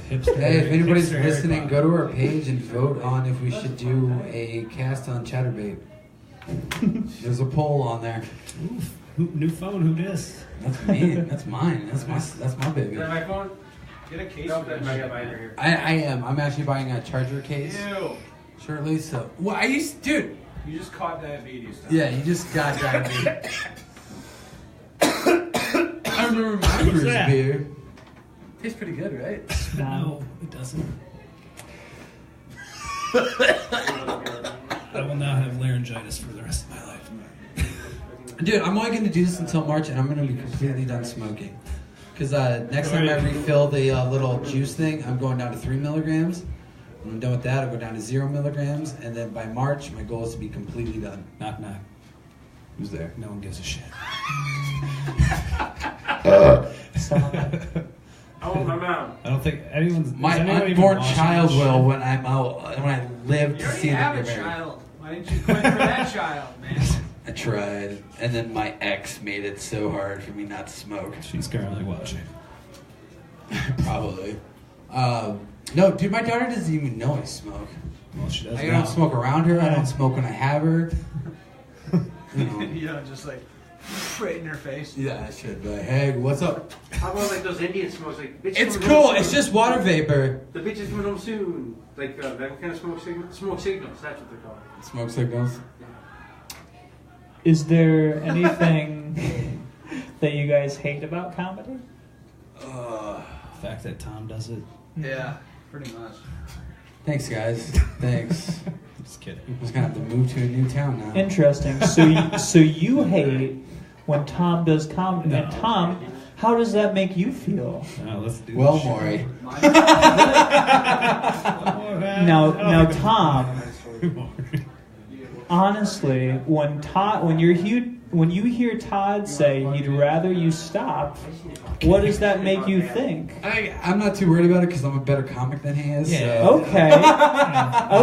Hipster, Hey, if anybody's hipster Harry listening, Potter. go to our page and vote on if we should do a cast on Chatterbait. There's a poll on there. Oof, new phone, who dis? That's me. That's mine. That's my baby. Is that my phone? Get a case No, for that I got shit, mine man. right here. I am. I'm actually buying a charger case Ew. shortly. So, well, dude. You just caught diabetes. Tom. Yeah, you just got diabetes. I remember my first that? beer. Tastes pretty good, right? No, it doesn't. I will now have laryngitis for the rest of my life. Dude, I'm only going to do this until March, and I'm going to be completely done smoking. Because next time I refill the little juice thing, I'm going down to 3 milligrams. When I'm done with that, I'll go down to 0 milligrams. And then by March, my goal is to be completely done. Knock, knock. Who's there? No one gives a shit. I want my mom. I don't think anyone's. My is anyone even unborn watching child this will shit? when I'm out, when I live You to already see have them a get married. child. Why didn't you quit for that child, man? I tried. And then my ex made it so hard for me not to smoke. She's currently watching. Probably. No, dude, my daughter doesn't even know I smoke. Well, she does I now. don't smoke around her. I don't smoke when I have her. You know. You know, just like right in her face. Yeah, I should. But hey, what's up? How about like those Indian smokes? Like, bitch It's coming cool. home It's soon. just water vapor. The bitch is coming home soon. Like that kind of smoke signals. Smoke signals. That's what they're called. Smoke signals. Is there anything that you guys hate about comedy? The fact that Tom does it. Yeah, pretty much. Thanks, guys. Thanks. Just kidding. I'm just gonna have to move to a new town now. Interesting. So you hate when Tom does comedy. And Tom, how does that make you feel? Let's do Well, this shit. Maury. Now, Tom. Honestly, when you hear Todd say he'd rather you stop, what does that make you think? I'm not too worried about it because I'm a better comic than he is. Yeah. So.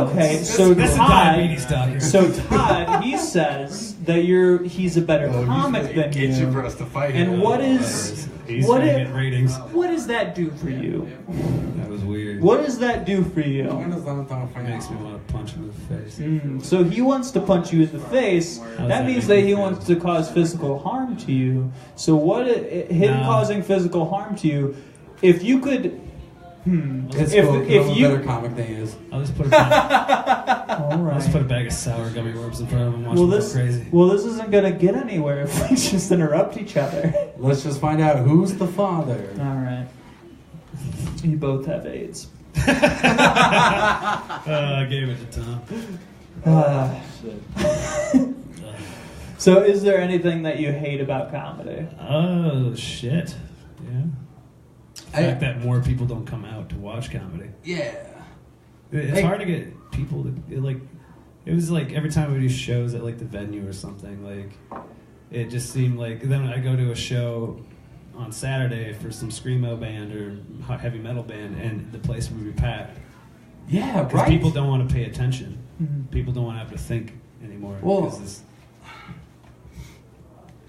Okay. So This is diabetes talk here. Todd, he says that he's a better comic than you. us to fight And what is He's what trying to it- get ratings. what does that do for you? That was weird. What does that do for you? It makes me want to punch him in the face. So he wants to punch you in the face. How's That means make that you he feel? wants to cause physical harm to you. So him No. causing physical harm to you, if you could, It's if, cool, 'cause if I'm a you, better comic than he is. I'll just put a bag, all I'll just right. put a bag of sour gummy worms in front of him and watch Well, him go this crazy. isn't gonna get anywhere if we just interrupt each other. Let's just find out who's the father. All right. You both have AIDS. I gave it to Tom. So, is there anything that you hate about comedy? Oh, shit. Yeah. The fact that more people don't come out to watch comedy. Yeah. It's Hey. hard to get people to, it was like every time we do shows at like the venue or something, like, it just seemed like, then I go to a show on Saturday for some screamo band or heavy metal band, and the place would be packed. Yeah, Because right. people don't want to pay attention. Mhm. People don't want to have to think anymore. Well, 'cause it's-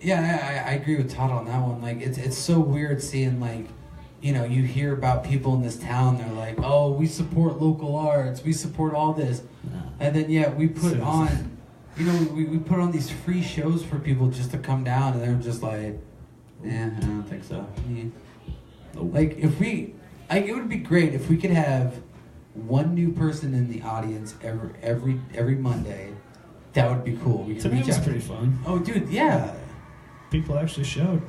Yeah, I agree with Todd on that one. Like, it's so weird seeing, like, you know, you hear about people in this town, they're like, oh, we support local arts, we support all this. nah. And then, yeah, we put Seriously. on you know, we put on these free shows for people just to come down, and they're just like, I don't think so. Yeah. Like, if we, it would be great if we could have one new person in the audience every Monday. That would be cool. We could To me, it reach was out. pretty fun. Oh, dude, yeah. People actually showed.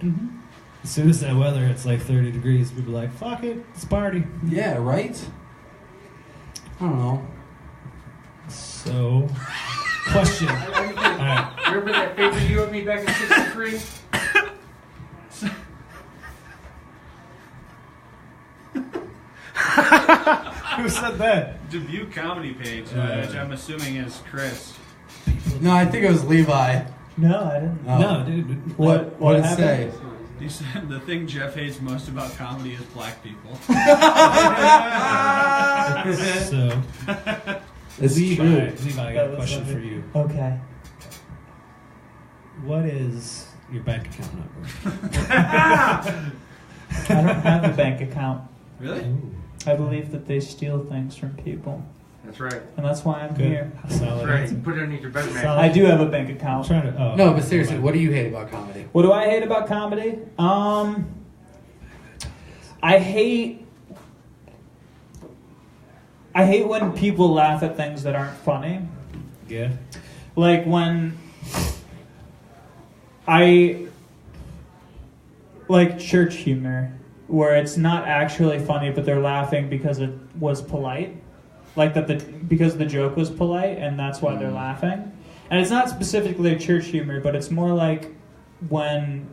As soon as that weather hits like 30 degrees, people are like, fuck it, it's a party. Yeah, right? I don't know. So, question. All right. Remember that paper you owed me back in '63? Who said that? Dubuque Comedy page, which I'm assuming is Chris. No, I think it was Levi. No, I didn't. Oh. No, dude. What did it say? He said the thing Jeff hates most about comedy is black people. So, It's Levi, true. Levi, I got a question for you. Okay. What is your bank account number? I don't have a bank account. Really? Ooh, I believe that they steal things from people, That's right. and that's why I'm good. here. Solid That's answer. right. Put it underneath your bed, man. I do have a bank I'm account. trying to. Oh, No, but seriously, what do you hate about comedy? What do I hate about comedy? I hate when people laugh at things that aren't funny. Yeah. Like when like church humor, where it's not actually funny, but they're laughing because it was polite. Like because the joke was polite, and that's why they're laughing. And it's not specifically church humor, but it's more like when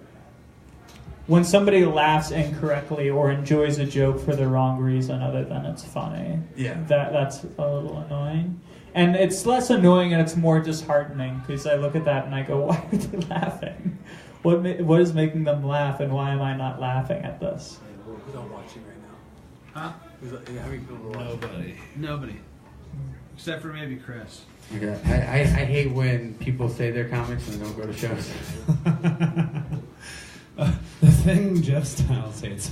somebody laughs incorrectly or enjoys a joke for the wrong reason other than it's funny. Yeah. That's a little annoying. And it's less annoying and it's more disheartening because I look at that and I go, why are they laughing? What is making them laugh, and why am I not laughing at this? Who's all watching right now? Huh? How many people are watching? Nobody. Except for maybe Chris. Okay. I hate when people say they're comics and they don't go to shows. The thing Jeff Stiles hates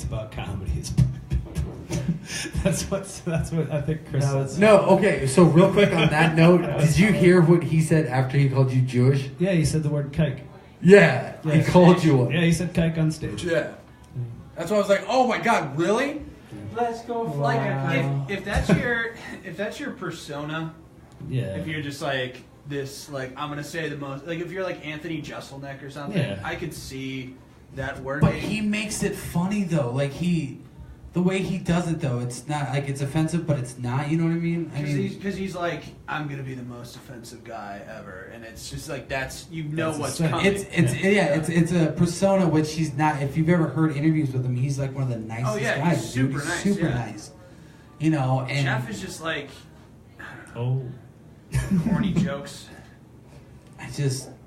about comedy is black people. That's what I think Chris says. No, okay, so real quick on that note, did you hear what he said after he called you Jewish? Yeah, he said the word kike. Yeah, he called you one. Yeah, he said kike on stage. Yeah. That's why I was like, oh my god, really? Let's go fly. Like if that's your persona, Yeah. if you're just like this, like I'm gonna say the most, like if you're like Anthony Jeselnik or something, Yeah. I could see that word. But he makes it funny though. Like the way he does it though, it's not like it's offensive, but it's not. You know what I mean? Because he's like, I'm gonna be the most offensive guy ever, and it's just like that's That's what's the coming. it's a persona which he's not. If you've ever heard interviews with him, he's like one of the nicest guys. He's dude. super nice. Super yeah. nice. You know, and Jeff is just like Oh, corny jokes.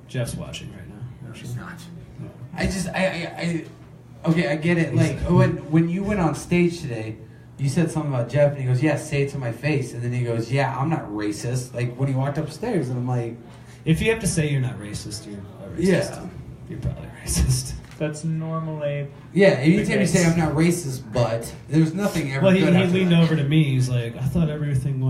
Jeff's watching right now. No, he's not. Okay, I get it. Like when you went on stage today, you said something about Jeff, and he goes, "Yeah, say it to my face," and then he goes, "Yeah, I'm not racist." Like when he walked upstairs, and I'm like, If you have to say you're not racist, you're a racist. Yeah. You're probably racist. That's normally "Yeah." Anytime you case. say I'm not racist, but there's nothing ever Well, he good. after leaned that. over to me. He's like, I thought everything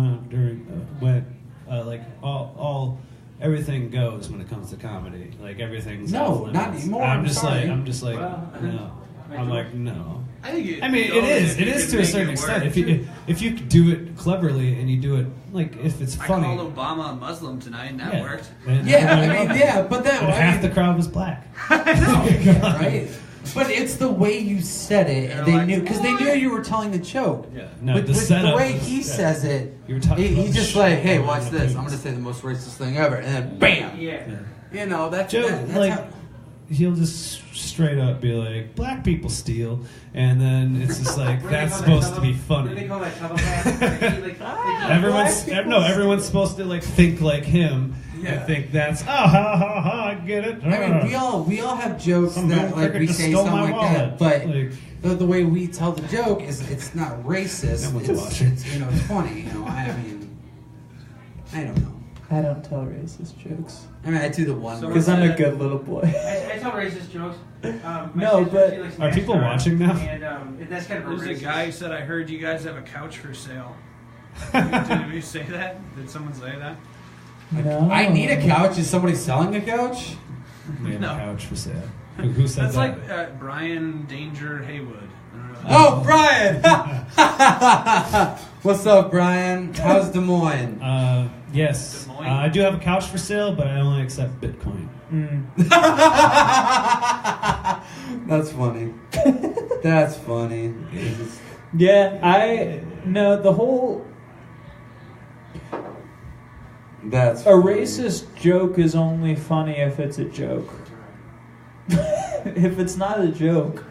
everything goes when it comes to comedy. Like everything's No, off limits. not anymore, I'm I'm just sorry. like, Well, no. I'm like, no. I think it. I mean, it goes is. if It you is can to a make certain it extent. work. If you do it cleverly and you do it like if it's I funny. called Obama a Muslim tonight, and that yeah. worked. And- Yeah, I mean, yeah, but that and I half mean, the crowd was black. right? But it's the way you said it, and They're they like, knew because they knew you were telling the joke. Yeah. No, With the the setup. way was- he yeah. says it, You were talking about he's just shit like, "Hey, on watch the this! I'm penis. gonna say the most racist thing ever," and then bam. Yeah. You know that's Joe, that's like, how, he'll just straight up be like, "Black people steal," and then it's just like that's supposed to be funny. call that Everyone's supposed to like think like him. Yeah. and think that's ha ha ha. I get it. I mean, we all have jokes Some that like motherfucker we just say stole something my like that, wallet. but Like, the way we tell the joke is it's not racist. No one's It's, watching. it's you know it's funny. You know, I mean, I don't know. I don't tell racist jokes I mean, I do the one. So- where- because I'm a good little boy. I tell racist jokes. My No, sister, but- she likes Are people NASCAR, watching now? And that's kind of There's a racist. guy who said, "I heard you guys have a couch for sale." Did you say that? Did someone say that? No. I need a couch. Is somebody selling a couch? We have No. a couch for sale. Who said That's that? like Brian Danger Haywood. I don't know. Oh, Brian! What's up, Brian? How's Des Moines? Yes. Des Moines? I do have a couch for sale, but I only accept Bitcoin. That's funny. That's funny. Yeah, the whole That's a funny. racist joke is only funny if it's a joke. If it's not a joke,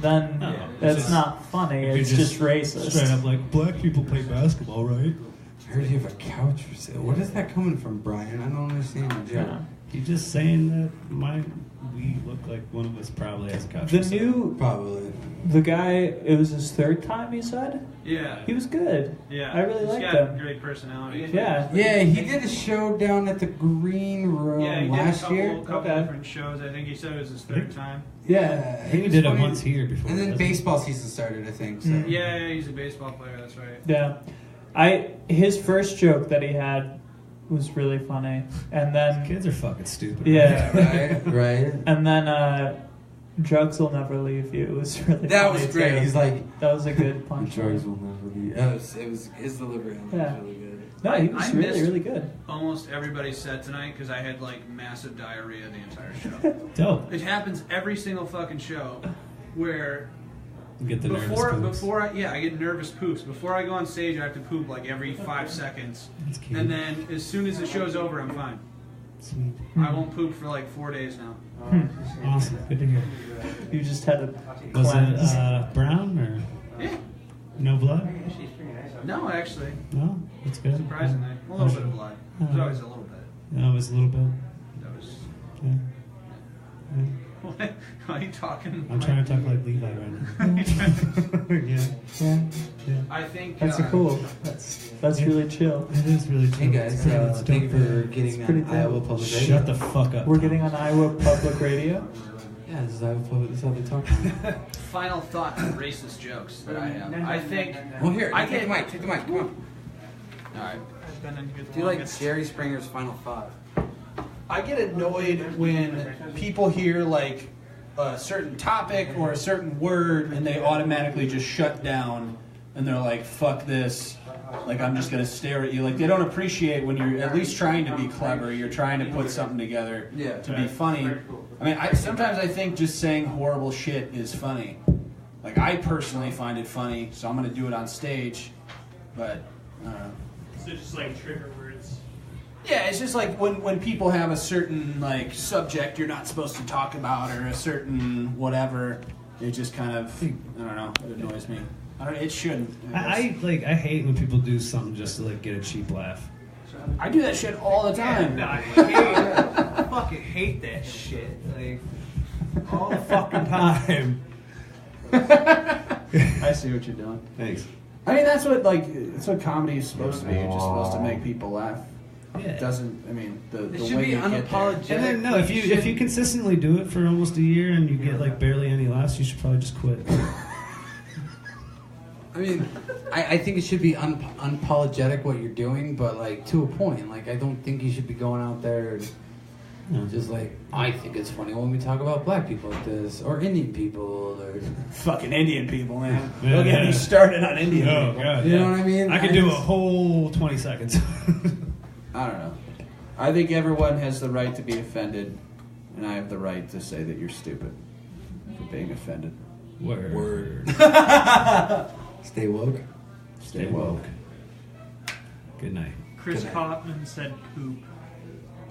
then No, that's it's just- not funny. if you It's just racist. Straight up like, black people play basketball, right? I heard you have a couch for sale. What is that coming from, Brian? I don't understand the joke. Yeah. He's just saying that we look like one of us probably has a couch The for sale. new Probably. the guy. It was his third time. He said Yeah. he was good. Yeah. I really He's liked got him. great personality. Yeah. Yeah, he did a show down at the Green Room Yeah, he did last a year. couple Okay. different shows. I think he said it was his third time. Yeah, I think he was did it funny. once here before. And then hasn't he? baseball season started, I think. So. Mm. Yeah, he's a baseball player. That's right. Yeah. His first joke that he had was really funny, and then Kids are fucking stupid. yeah, Right. and then drugs will never leave you. It was really That funny was great. too. He's like, That was a good punch. drugs will never be. It was his delivery was Yeah. really good. No, he was I really missed- really good. Almost everybody said tonight because I had like massive diarrhea the entire show. Dope. It happens every single fucking show where You get the nervous poops. I get nervous poops. Before I go on stage, I have to poop like every 5 seconds. That's cute. And then as soon as the show's over, I'm fine. Sweet. I won't poop for like 4 days now. Awesome. Good to hear. You just had a Was cleanse. it brown or Yeah. no blood? No, actually, No, that's good. surprisingly, a little bit of blood. There's always a little bit. No, it was a little bit. That was. Yeah. Yeah. What? Why are you talking? I'm trying to talk like Levi right now. yeah. Yeah, I think that's a cool. That's really chill. It is really Hey chill. guys, It's pretty- it's thank you dope. for getting pretty on dope. Iowa Public Radio. Shut the fuck up. We're Tom. getting on Iowa Public Radio. Yeah, this is Iowa Public. This is how they talk. final thought on racist jokes that I have. I think. Well, here, I take the get- mic. Take the mic. Come on. All right. I've been in here the Do you like longest. Jerry Springer's final thought? I get annoyed when people hear like a certain topic or a certain word and they automatically just shut down and they're like, fuck this. Like, I'm just going to stare at you. Like, they don't appreciate when you're at least trying to be clever. You're trying to put something together to be funny. I mean, sometimes I think just saying horrible shit is funny. Like, I personally find it funny, so I'm going to do it on stage. But, I don't know. So just like trigger words. Yeah, it's just like when people have a certain like subject you're not supposed to talk about or a certain whatever, it just kind of, I don't know, it annoys me. It shouldn't. I hate when people do something just to like get a cheap laugh. I do that shit all the time. I fucking hate that shit. Like, All the fucking time. I see what you're doing. Thanks. I mean, that's what comedy is supposed to be. You're just supposed to make people laugh. Yeah. It doesn't. I mean, the It should way be you get there. unapologetic. And then no, if you consistently do it for almost a year and you get like barely any laughs, you should probably just quit. I mean, I think it should be unapologetic what you're doing, but like to a point. Like I don't think you should be going out there and just like I think it's funny when we talk about black people like this or Indian people or Fucking Indian people, man. Yeah, Don't get yeah. me started on Indian Oh people. god. you yeah. know what I mean. I could do a whole 20 seconds. I don't know. I think everyone has the right to be offended, and I have the right to say that you're stupid for being offended. Word. Stay woke. Stay woke. Good night. Chris Coffman said poop.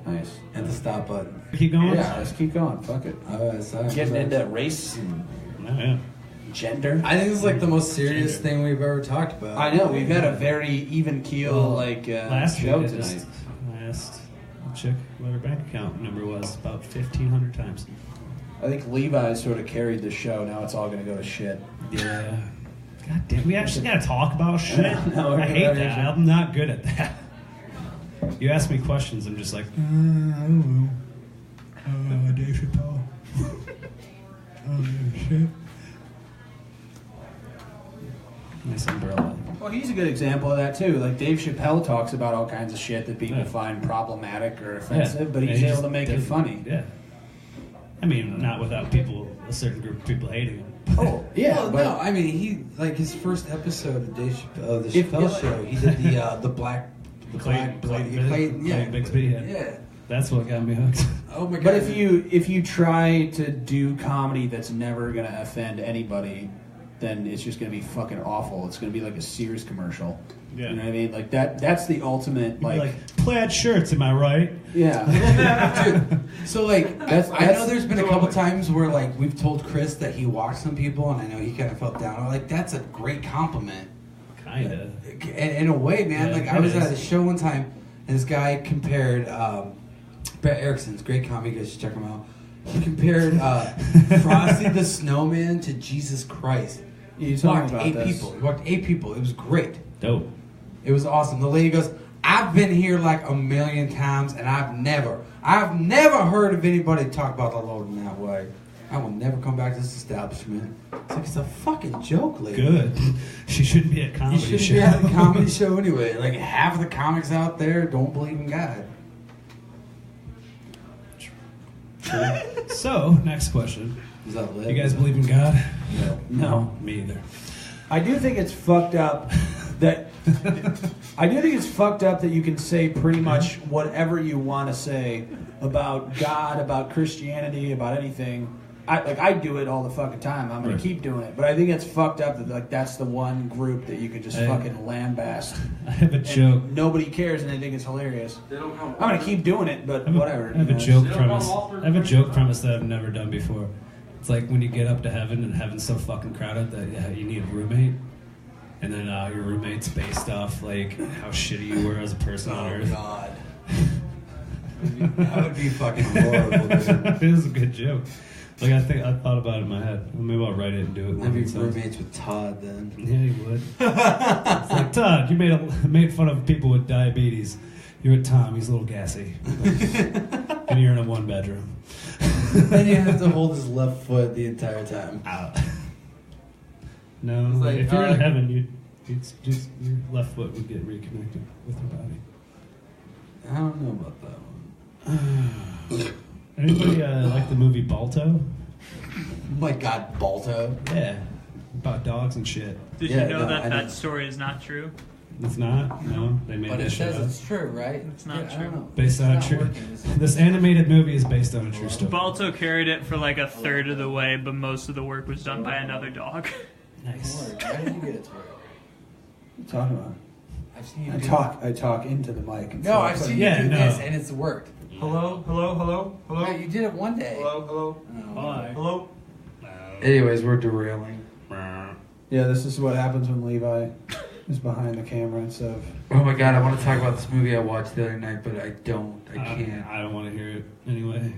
Nice. At the stop button. Keep going. Yeah, let's keep going. Fuck it. Sorry. Getting into race and Oh, yeah. gender. I think this is like the most serious thing we've ever talked about. I know we've had a very even keel Last show week, tonight. I asked a chick what her bank account number was about 1,500 times. I think Levi sort of carried the show. Now it's all going to go to shit. Yeah. God damn, we actually gotta talk about shit. No, I hate we're that. not. I'm not good at that. You ask me questions, I'm just like, I don't know. Dave Chappelle. Oh, shit. Nice umbrella. Well, he's a good example of that too. Like Dave Chappelle talks about all kinds of shit that people Yeah. find problematic or offensive, Yeah. but And he's he able just to make it does funny. Yeah. I mean, not without a certain group of people hating him. Oh, yeah. Well, but no, I mean he like his first episode of Dave Chappelle, the If- Chappelle show. He did the black, Clayton yeah, Bixby. yeah. That's what got me hooked. Oh my god! But if you try to do comedy that's never gonna offend anybody, then it's just gonna be fucking awful. It's gonna be like a Sears commercial. Yeah. You know what I mean? Like that's the ultimate Like plaid shirts, am I right? yeah. Dude, so like I know that's- there's been a couple times where like we've told Chris that he walked some people, and I know he kind of felt down. I'm like, that's a great compliment. Kinda. In a way, man. Yeah, Like I it was is. at a show one time, and this guy compared Brett Erickson's great comedy. You guys should check him out. He compared Frosty the Snowman to Jesus Christ. You He talking walked about 8 this? people. He walked 8 people. It was great. Dope. It was awesome. The lady goes, I've been here like a million times, and I've never heard of anybody talk about the Lord in that way. I will never come back to this establishment. It's like, it's a fucking joke, lady. Good. She shouldn't be at You comedy shouldn't show. be at a comedy show anyway. Like, half of the comics out there don't believe in God. So, next question. Is that lit? You guys believe in God? No. Me either. I do think it's fucked up that you can say pretty much whatever you want to say about God, about Christianity, about anything. I do it all the fucking time. I'm gonna Right. keep doing it, but I think it's fucked up that like that's the one group that you can just Hey. fucking lambast. I have a And joke. nobody cares and they think it's hilarious. They don't come. I'm gonna keep doing it, but whatever. I have you a know, joke They don't premise. come off for- I have a joke premise that I've never done before. It's like when you get up to heaven and heaven's so fucking crowded that you need a roommate, and then your roommate's based off like how shitty you were as a person on Oh, Earth. God. That would be fucking horrible, dude. It is a good joke. Like I thought about it in my head. Well, maybe I'll write it and do it. I'd one be of these times. roommates with Todd then. Yeah, you would. It's like Todd, you made fun of people with diabetes. You're with Tom. He's a little gassy, and you're in a 1-bedroom. Then you have to hold his left foot the entire time. Out. No, It's like, if you're in heaven, it's just your left foot would get reconnected with your body. I don't know about that one. Anybody like the movie Balto? Oh my God, Balto. Yeah, about dogs and shit. Did Yeah, you know no, that I that know. story is not true? It's not. No, they made But it this shit says up. it's true, right? It's not I don't true. know. Based on a It's true. not working, is it? This animated movie is based on a true story. Balto carried it for like a third of the way, but most of the work was done by another dog. Nice. Lord, why did you get it to work? what you talking about? I've seen you I do talk into the mic. And No, stuff, I've but- seen Yeah, you do no. this, and it's worked. Hello, hello, hello, hello. No, you did it one day. Hello, hello, Oh. Hi. hello. Anyways, we're derailing. Yeah, this is what happens when Levi is behind the camera instead of. Oh my God, I want to talk about this movie I watched the other night, but I don't. I can't. I don't want to hear it anyway.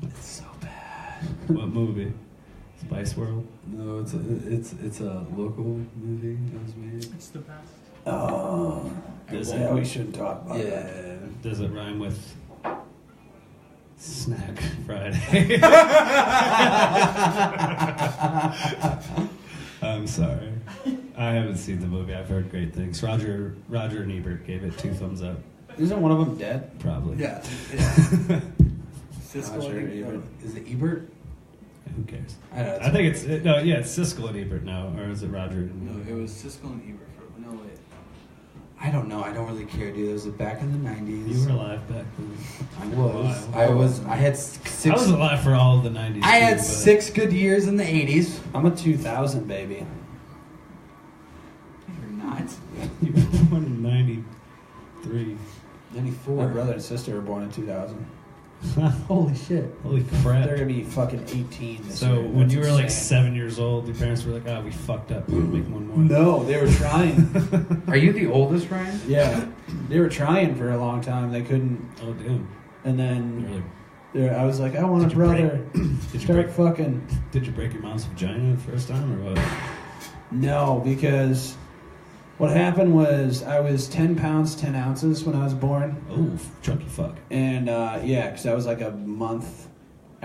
It's so bad. What movie? Spice World. No, it's a local movie that was made. It's the best. Oh, Does yeah, it? we shouldn't talk about that. Yeah. Does it rhyme with Snack Friday? I'm sorry. I haven't seen the movie. I've heard great things. Roger and Ebert gave it 2 thumbs up. Isn't one of them dead? Probably. Yeah. Siskel Roger and Ebert. Is it Ebert? Who cares? I don't know. I think it's Siskel and Ebert now, or is it Roger? No, it was Siskel and Ebert. No, wait. I don't know. I don't really care, dude. It was back in the 90s. You were alive back then. I was. I had 6. I was alive for all of the 90s. I had too, 6 good years in the 80s. I'm a 2000 baby. You're not. but You were born in 93. 94. My brother and sister were born in 2000. Holy shit. Holy crap. They're gonna be fucking 18 this So year. when That's you were like insane. 7 years old, your parents were like, we fucked up. We're gonna make one more. No, they were trying. Are you the oldest, Ryan? Yeah, they were trying for a long time. They couldn't, Oh, damn. and You're then like, I was like, I want Did a you break- brother. did you Start break, fucking. did you break your mom's vagina the first time or what? No, because what happened was I was 10 pounds 10 ounces when I was born, Oh, chunky fuck. and yeah, because I was like a month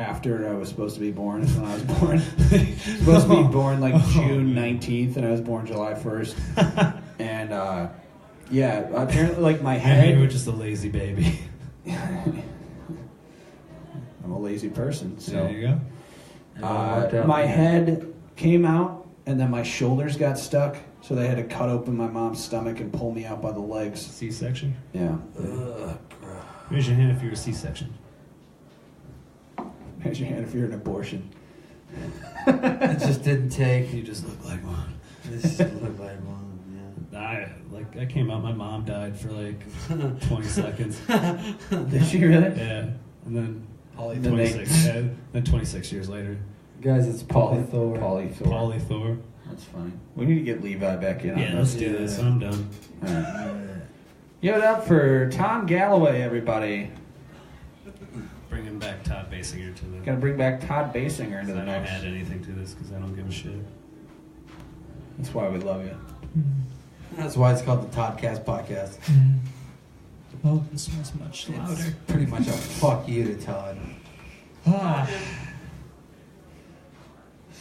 after I was supposed to be born is when I was born. Supposed to be born like June 19th, and I was born July 1st. And yeah, apparently like my head. You were just a lazy baby. I'm a lazy person, so There you go. my head came out, and then my shoulders got stuck, so they had to cut open my mom's stomach and pull me out by the legs. C-section. Yeah. Raise your hand if you're a C-section. Raise your hand if you're an abortion. It just didn't take. You just look like one. It just looked like one. I came out. My mom died for like 20 seconds. Did she really? Yeah, and then Polythor. 26. Then 26 years later. Guys, it's Polythor. Polythor. That's funny. We need to get Levi back in. Yeah, on let's this. do this. I'm done. All right. Give it up for Tom Galloway, everybody. Bringing back Todd Baysinger to the. Gotta bring back Todd Baysinger into I the don't mix. add anything to this because I don't give a shit. That's why we love you. That's why it's called the Toddcast podcast. Oh, this one's much louder. It's pretty much a fuck you to Todd.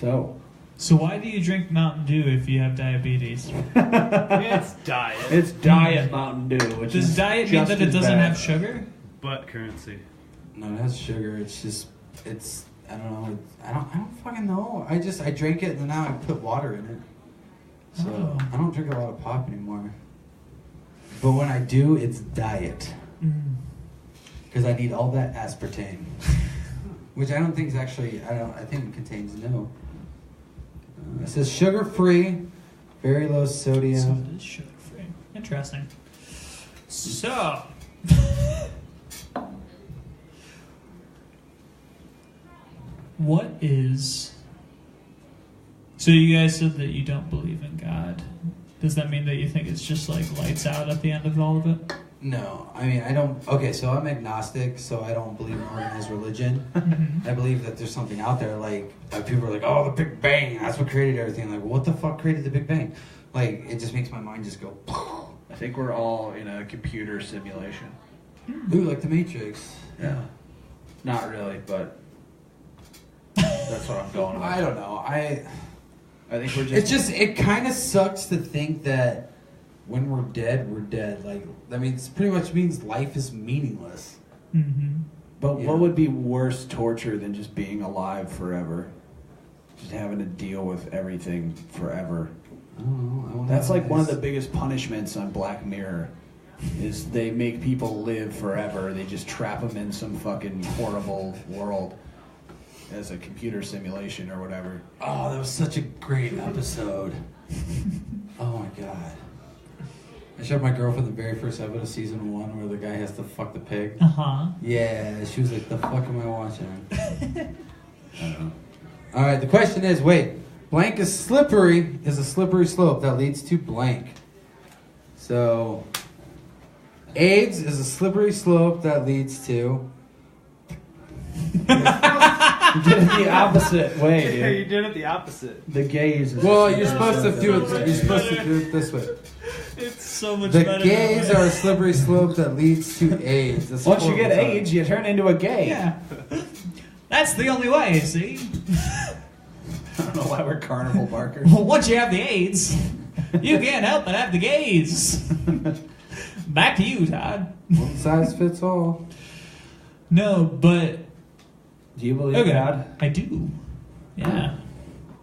So why do you drink Mountain Dew if you have diabetes? It's diet. It's Diet Mountain Dew, which Does is diet mean just that it as doesn't bad. have sugar? Butt currency. No, it has sugar. It's just, I don't know. I don't fucking know. I drank it and now I put water in it. So Oh. I don't drink a lot of pop anymore. But when I do, it's diet. Because I need all that aspartame. Which I don't think is actually, I think it contains no. It says sugar-free, very low So sodium. it is sugar free. Interesting. So, what is? So you guys said that you don't believe in God. Does that mean that you think it's just like lights out at the end of all of it? No, I mean, I don't. Okay, so I'm agnostic, so I don't believe in organized religion. I believe that there's something out there, like people are like, oh, the Big Bang, that's what created everything. Like, what the fuck created the Big Bang? Like, it just makes my mind just go, I think we're all in a computer simulation. ooh, like the Matrix. Yeah. Not really, but that's what I'm going with. I don't know. I think we're It kind of sucks to think that when we're dead, we're dead. Like, that means pretty much means life is meaningless. But Yeah. what would be worse torture than just being alive forever? Just having to deal with everything forever. I don't know. That's like one of the biggest punishments on Black Mirror. Is they make people live forever. They just trap them in some fucking horrible world as a computer simulation or whatever. Oh, that was such a great episode. Oh my god. I showed my girlfriend the very first episode of season 1 where the guy has to fuck the pig. Yeah, she was like, the fuck am I watching? I don't know. Alright, the question is, blank is a slippery slope that leads to blank. So, AIDS is a slippery slope that leads to... You did it the opposite way, dude. Yeah, you did it the opposite. The gays. Is Well, you're supposed to do it. You're supposed to do it this way. It's so much The better. gays that way. are a slippery slope that leads to AIDS. That's Once you horrible get time. AIDS, you turn into a gay. Yeah. That's the only way, see? I don't know why we're carnival barkers. Well, once you have the AIDS, you can't help but have the gays. Back to you, Todd. One size fits all. No, but Do you believe okay, God? I do. Yeah.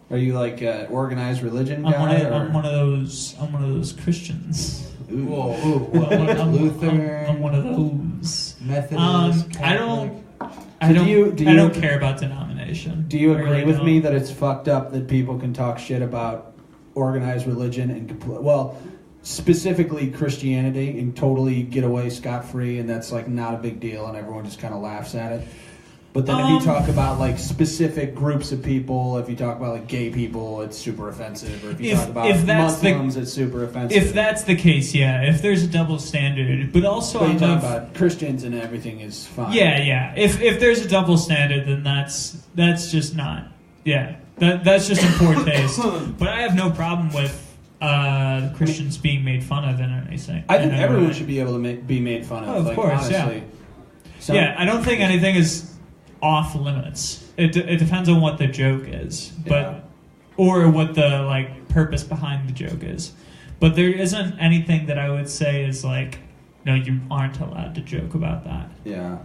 Are you like organized religion I'm guy? I'm one of those Christians. Whoa, ooh, I'm Lutheran, one of those. Methodist, I don't do you- I don't care about denomination. Do you I agree really with don't. me that it's fucked up that people can talk shit about organized religion and specifically Christianity and totally get away scot-free, and that's like not a big deal and everyone just kind of laughs at it? But then if you talk about like specific groups of people, if you talk about like gay people, it's super offensive. Or if you talk about Muslims, it's super offensive. If that's the case, yeah. If there's a double standard, but also But you I'm talk of- about Christians and everything is fine. yeah. If there's a double standard, then that's just not. Yeah, that's just in poor taste. But I have no problem with Christians being made fun of in anything. I think in any everyone way. should be able to be made fun of. Oh, of like, course, honestly. yeah. I don't think anything is off limits. It depends on what the joke is, Yeah. or what the like purpose behind the joke is. But there isn't anything that I would say is like, no, you aren't allowed to joke about that. Yeah.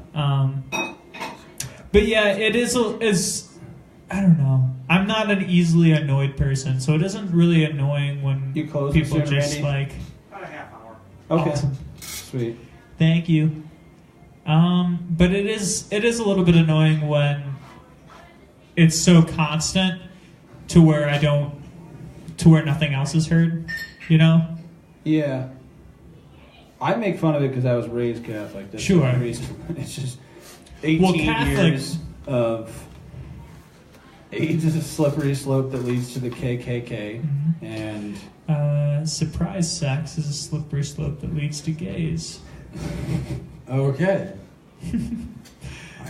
But yeah, it is I don't know. I'm not an easily annoyed person, so it isn't really annoying when You close people soon, just Randy? like. About a half hour. Okay. Awesome. Sweet. Thank you. But it is a little bit annoying when it's so constant to where nothing else is heard, you know? Yeah. I make fun of it because I was raised Catholic. That's Sure. the only reason. It's just 18 Well, Catholic- years of AIDS is a slippery slope that leads to the KKK, and Surprise sex is a slippery slope that leads to gays. Okay.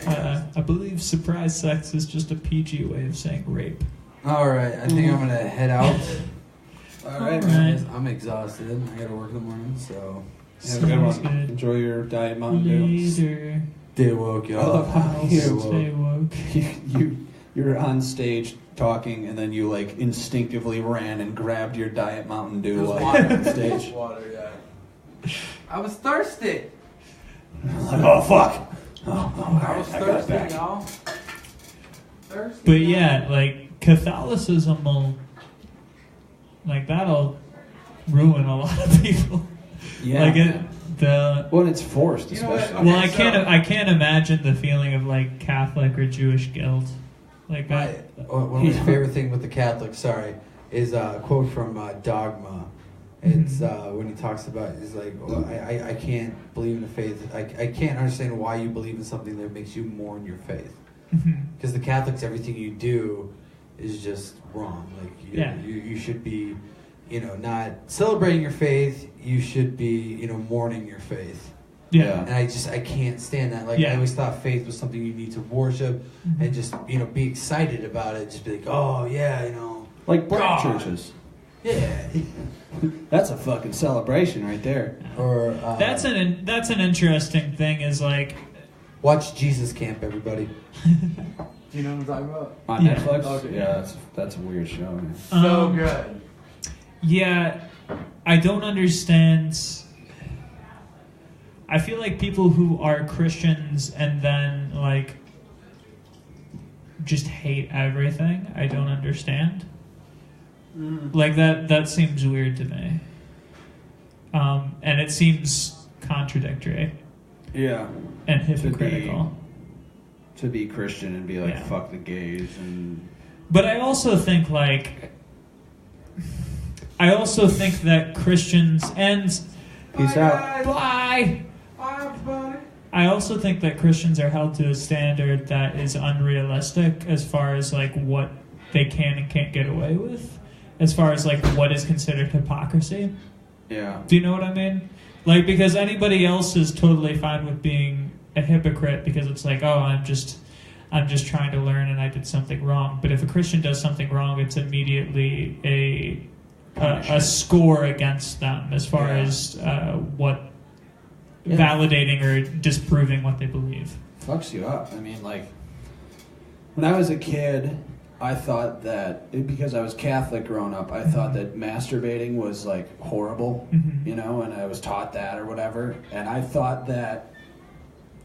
I believe surprise sex is just a PG way of saying rape. All right, I think I'm gonna head out. all right, Alright. I'm exhausted. I gotta work in the morning, so have a good one. Sounds good. Enjoy your Diet Mountain Dew. Later. stay woke, I y'all. love how Stay you- woke. Stay woke. You're on stage talking, and then you like instinctively ran and grabbed your Diet Mountain Dew It was while water. you're on stage. Water, yeah. I was thirsty. Like, oh fuck! Oh, I was I got it thirsty, back. y'all. Thirsty. But yeah, like Catholicism will, like that'll ruin a lot of people. Yeah. Like the. When it's forced, You know what? especially. Well, Okay, I can't imagine the feeling of like Catholic or Jewish guilt, like that. One of my favorite things with the Catholics, sorry, is a quote from Dogma. It's when he talks about, he's like, well, I can't believe in the faith. I can't understand why you believe in something that makes you mourn your faith. Because the Catholics, everything you do is just wrong. Like you should be, not celebrating your faith. You should be, mourning your faith. Yeah. And I can't stand that. Like Yeah. I always thought faith was something you need to worship and just, be excited about it. Just be like, oh yeah, Like black God. churches. yeah. That's a fucking celebration right there. Or That's an interesting thing. Is like watch Jesus Camp, everybody. Do you know what I'm talking about? On Yeah. Netflix? Okay. Yeah, that's a weird show, man. So good. Yeah, I don't understand. I feel like people who are Christians and then like just hate everything, I don't understand. Like that seems weird to me. And it seems contradictory Yeah. and hypocritical. To be Christian and be like, Yeah. fuck the gays and... But I also think that Christians and Peace out. bye. Bye, everybody. I also think that Christians are held to a standard that is unrealistic as far as like what they can and can't get away with, as far as like what is considered hypocrisy. Yeah. Do you know what I mean? Like, because anybody else is totally fine with being a hypocrite because it's like, oh, I'm just trying to learn and I did something wrong. But if a Christian does something wrong, it's immediately a score against them as far as what validating or disproving what they believe. Fucks you up. I mean, like, when I was a kid, I thought that, because I was Catholic growing up, I thought that masturbating was, like, horrible, and I was taught that or whatever. And I thought that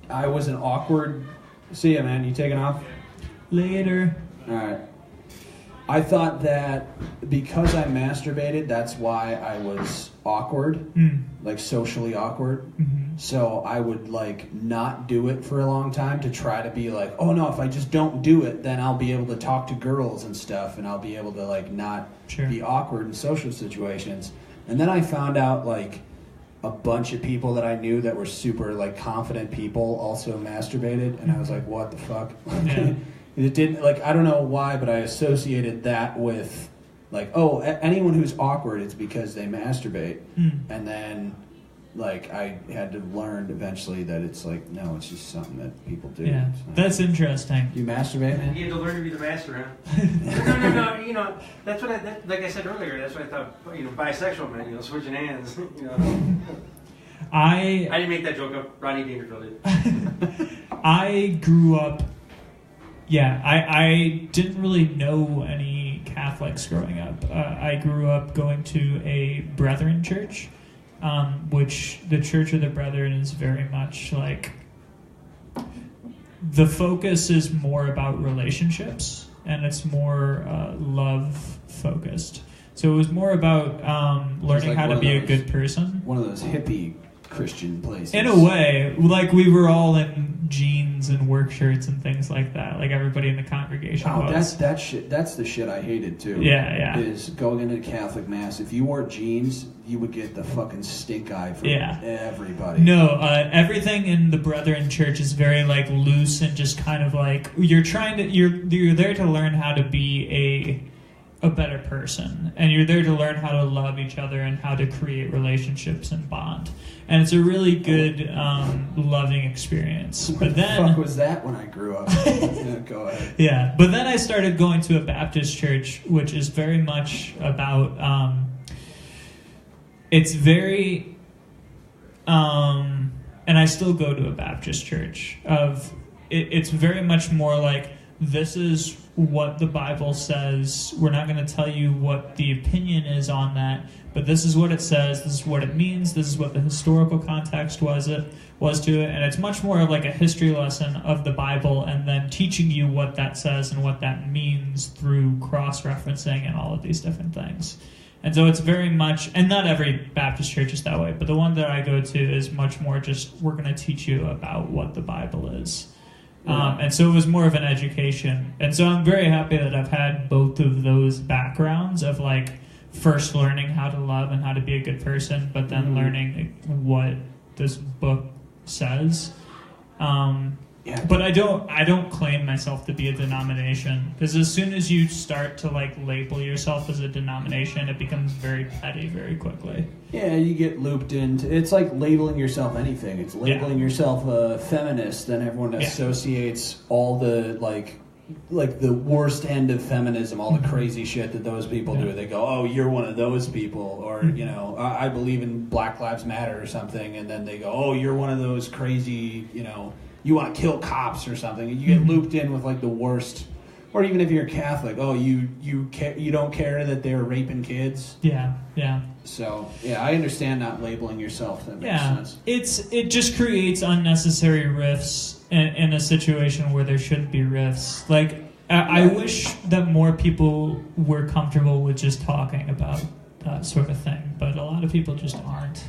I was an awkward... See ya, man. You taking off? Later. All right. I thought that because I masturbated, that's why I was awkward, like socially awkward. So I would like not do it for a long time to try to be like, oh no, if I just don't do it, then I'll be able to talk to girls and stuff, and I'll be able to like not be awkward in social situations. And then I found out like a bunch of people that I knew that were super like confident people also masturbated, and I was like, what the fuck? Yeah. It didn't, like, I don't know why, but I associated that with, like, oh, anyone who's awkward, it's because they masturbate. And then, like, I had to learn eventually that it's like, no, it's just something that people do. Yeah, that's interesting. You masturbate, man? You had to learn to be the master, huh? No. That's what like I said earlier, that's what I thought, bisexual men, switching hands, I didn't make that joke up. Ronnie Dangerfield did. I grew up Yeah, I didn't really know any Catholics growing up. I grew up going to a Brethren church, which the Church of the Brethren is very much like, the focus is more about relationships, and it's more love focused. So it was more about learning like how to one be of a those- good person. One of those hippie Christian places. In a way, like we were all in jeans and work shirts and things like that. Like everybody in the congregation Oh, was. that shit. That's the shit I hated too. Yeah. Is going into Catholic mass. If you wore jeans, you would get the fucking stink eye from everybody. No, everything in the Brethren Church is very like loose and just kind of like you're there to learn how to be a better person, and you're there to learn how to love each other and how to create relationships and bond. And it's a really good, loving experience. What But the then, fuck was that when I grew up? Yeah, go ahead. yeah. But then I started going to a Baptist church, which is very much about. It's very, and I still go to a Baptist church. It's very much more like, this is what the Bible says. We're not going to tell you what the opinion is on that, but this is what it says. This is what it means. This is what the historical context was to it, and it's much more like a history lesson of the Bible, and then teaching you what that says and what that means through cross-referencing and all of these different things. And so it's very much, and not every Baptist church is that way, but the one that I go to is much more just, we're going to teach you about what the Bible is. And so it was more of an education. And so I'm very happy that I've had both of those backgrounds of like first learning how to love and how to be a good person, but then learning what this book says. But I don't claim myself to be a denomination, because as soon as you start to like label yourself as a denomination, it becomes very petty very quickly. Yeah, you get looped into. It's like labeling yourself anything. It's labeling yourself a feminist, then everyone associates all the like the worst end of feminism, all the crazy shit that those people do. They go, "Oh, you're one of those people," or I believe in Black Lives Matter or something, and then they go, "Oh, you're one of those crazy, you want to kill cops or something." And you get looped in with like the worst. Or even if you're Catholic, you don't care that they're raping kids. Yeah. So I understand not labeling yourself. That makes sense. It just creates unnecessary rifts in a situation where there shouldn't be rifts. Like I wish that more people were comfortable with just talking about that sort of thing, but a lot of people just aren't.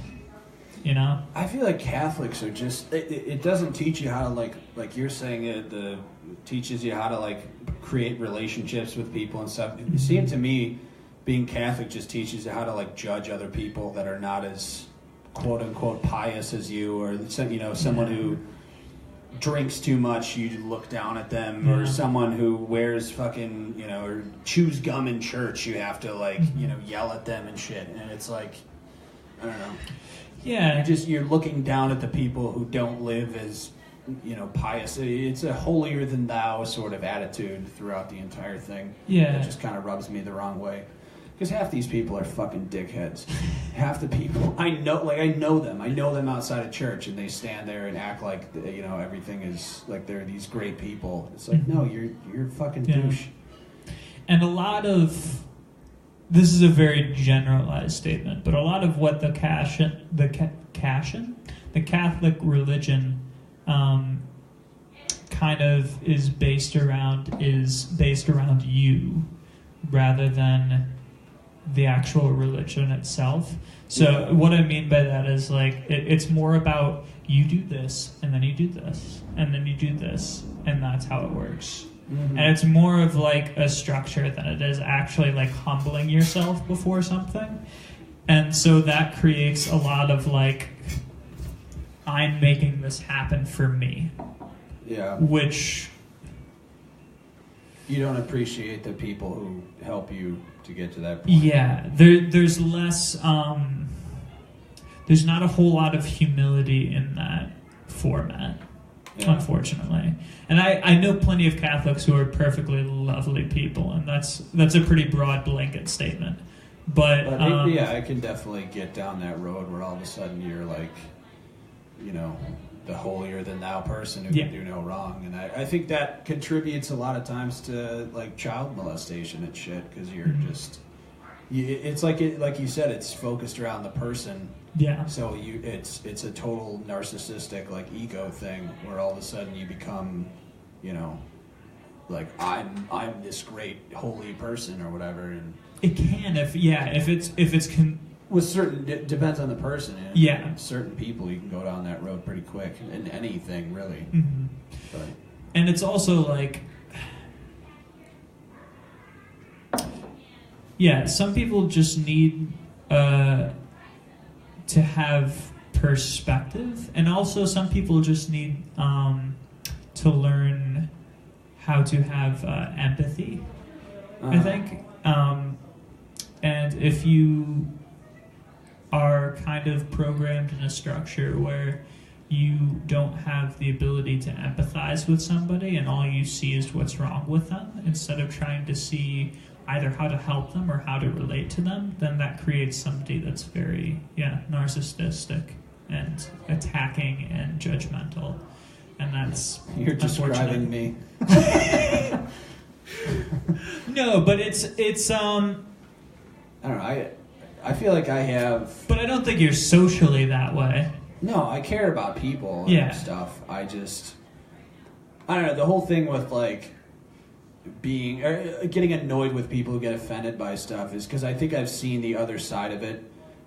I feel like Catholics are just. It doesn't teach you how to like you're saying it teaches you how to like create relationships with people and stuff. It seemed to me being Catholic just teaches you how to like judge other people that are not as quote unquote pious as you, or someone who drinks too much, you look down at them, or someone who wears fucking or chews gum in church, you have to like yell at them and shit, and it's like I don't know. Yeah, you're looking down at the people who don't live as pious. It's a holier than thou sort of attitude throughout the entire thing. Yeah, it just kind of rubs me the wrong way. Because half these people are fucking dickheads. Half the people I know them. I know them outside of church, and they stand there and act like everything is like they're these great people. It's like no, you're fucking douche. And a lot of this is a very generalized statement, but a lot of what the Catholic religion kind of is based around you rather than the actual religion itself. So what I mean by that is like it's more about you do this and then you do this and then you do this, and that's how it works. And it's more of like a structure than it is actually like humbling yourself before something. And so that creates a lot of like, I'm making this happen for me. Yeah. Which you don't appreciate the people who help you to get to that point. Yeah. There's less, there's not a whole lot of humility in that format. Yeah. Unfortunately. And I know plenty of Catholics who are perfectly lovely people, and that's a pretty broad blanket statement. But I can definitely get down that road where all of a sudden you're like, the holier than thou person who Yeah. can do no wrong, and I think that contributes a lot of times to like child molestation and shit because you're just. It's like like you said, it's focused around the person. Yeah. So it's a total narcissistic like ego thing where all of a sudden you become, like I'm this great holy person or whatever, and It can if it's with certain depends on the person. Yeah. Certain people you can go down that road pretty quick in anything really. Mm-hmm. But And it's also like, yeah, some people just need to have perspective, and also some people just need to learn how to have empathy, I think. And if you are kind of programmed in a structure where you don't have the ability to empathize with somebody and all you see is what's wrong with them instead of trying to see either how to help them or how to relate to them, then that creates somebody that's very narcissistic and attacking and judgmental, and that's you're describing me. No, but it's I don't know. I feel like I have. But I don't think you're socially that way. No, I care about people and Yeah. stuff. I don't know. The whole thing with like being getting annoyed with people who get offended by stuff is because I think I've seen the other side of it,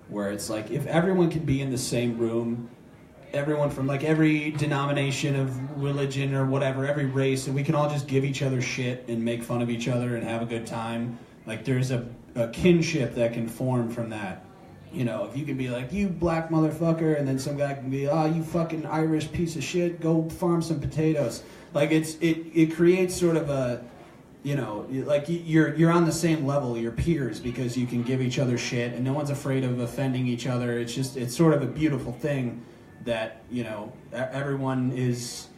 where it's like if everyone can be in the same room, everyone from like every denomination of religion or whatever, every race, and we can all just give each other shit and make fun of each other and have a good time. Like there's a kinship that can form from that. If you can be like, you black motherfucker, and then some guy can be, oh, you fucking Irish piece of shit, go farm some potatoes. Like it creates sort of a, like you're on the same level, your peers, because you can give each other shit and no one's afraid of offending each other. It's sort of a beautiful thing that, everyone is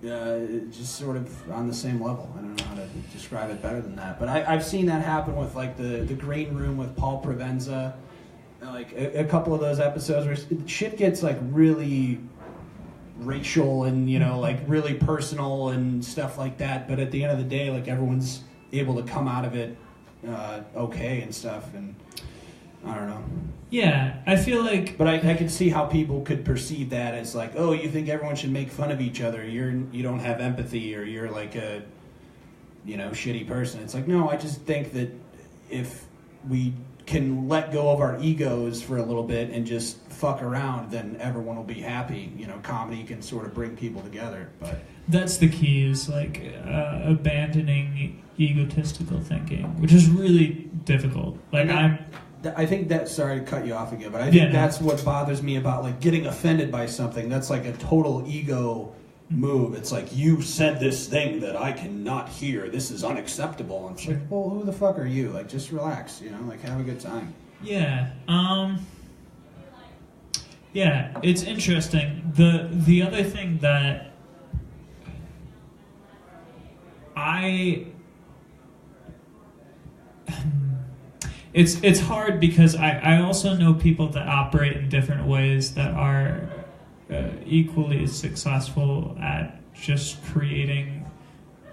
just sort of on the same level. I don't know how to describe it better than that. But I've seen that happen with like the Green Room with Paul Provenza. Like a couple of those episodes where shit gets like really racial and like really personal and stuff like that, but at the end of the day, like everyone's able to come out of it okay and stuff, and I don't know. Yeah, I feel like, but I can see how people could perceive that as like, oh, you think everyone should make fun of each other, you don't have empathy, or you're like a shitty person. It's like, no, I just think that if we can let go of our egos for a little bit and just fuck around, then everyone will be happy. Comedy can sort of bring people together. But that's the key, is like abandoning egotistical thinking, which is really difficult. Like I think that, sorry to cut you off again, but I think that's what bothers me about like getting offended by something. That's like a total ego move. It's like, you said this thing that I cannot hear. This is unacceptable. And it's like, well, who the fuck are you? Like, just relax, like have a good time. Yeah. Yeah, it's interesting. The other thing that it's hard because I also know people that operate in different ways that are equally as successful at just creating